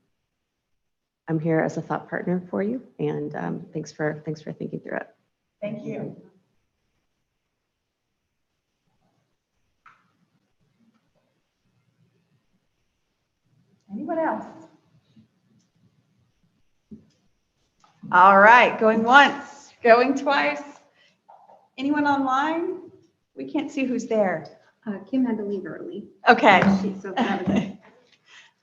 I'm here as a thought partner for you. And thanks for thinking through it. Thank you. Anyone else? All right, going once, going twice. Anyone online? We can't see who's there. Kim had to leave early. Okay. So that was it.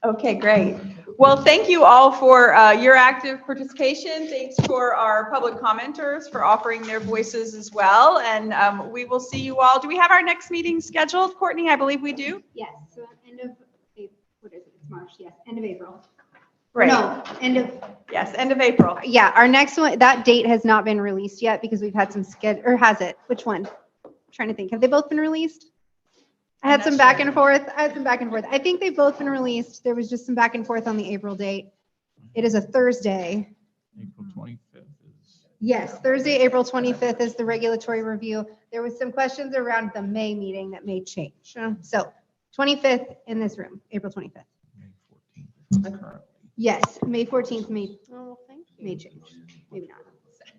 Okay, great. Well, thank you all for your active participation. Thanks for our public commenters for offering their voices as well. And we will see you all. Do we have our next meeting scheduled, Courtney? I believe we do. Yes, so end of April, what is it? It's March, yes, end of April. Great. No, end of. Yes, end of April. Yeah, our next one, that date has not been released yet because we've had some or has it? Which one? I'm trying to think. Have they both been released? I had some back and forth. I think they've both been released. There was just some back and forth on the April date. It is a Thursday. April 25th is. Yes, Thursday, April 25th is the regulatory review. There was some questions around the May meeting that may change. So 25th in this room, April 25th. May 14th currently. Yes, May 14th may change. Maybe not.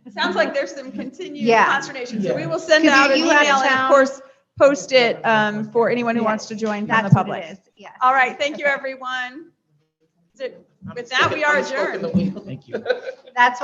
It sounds like there's some continued Yeah. consternation. So we will send out an you email out of and of town? course, post it for anyone who Yes. wants to join from the That's what public. it is. Yes. All right, thank you, everyone. So with that, we are adjourned. Thank you. That's why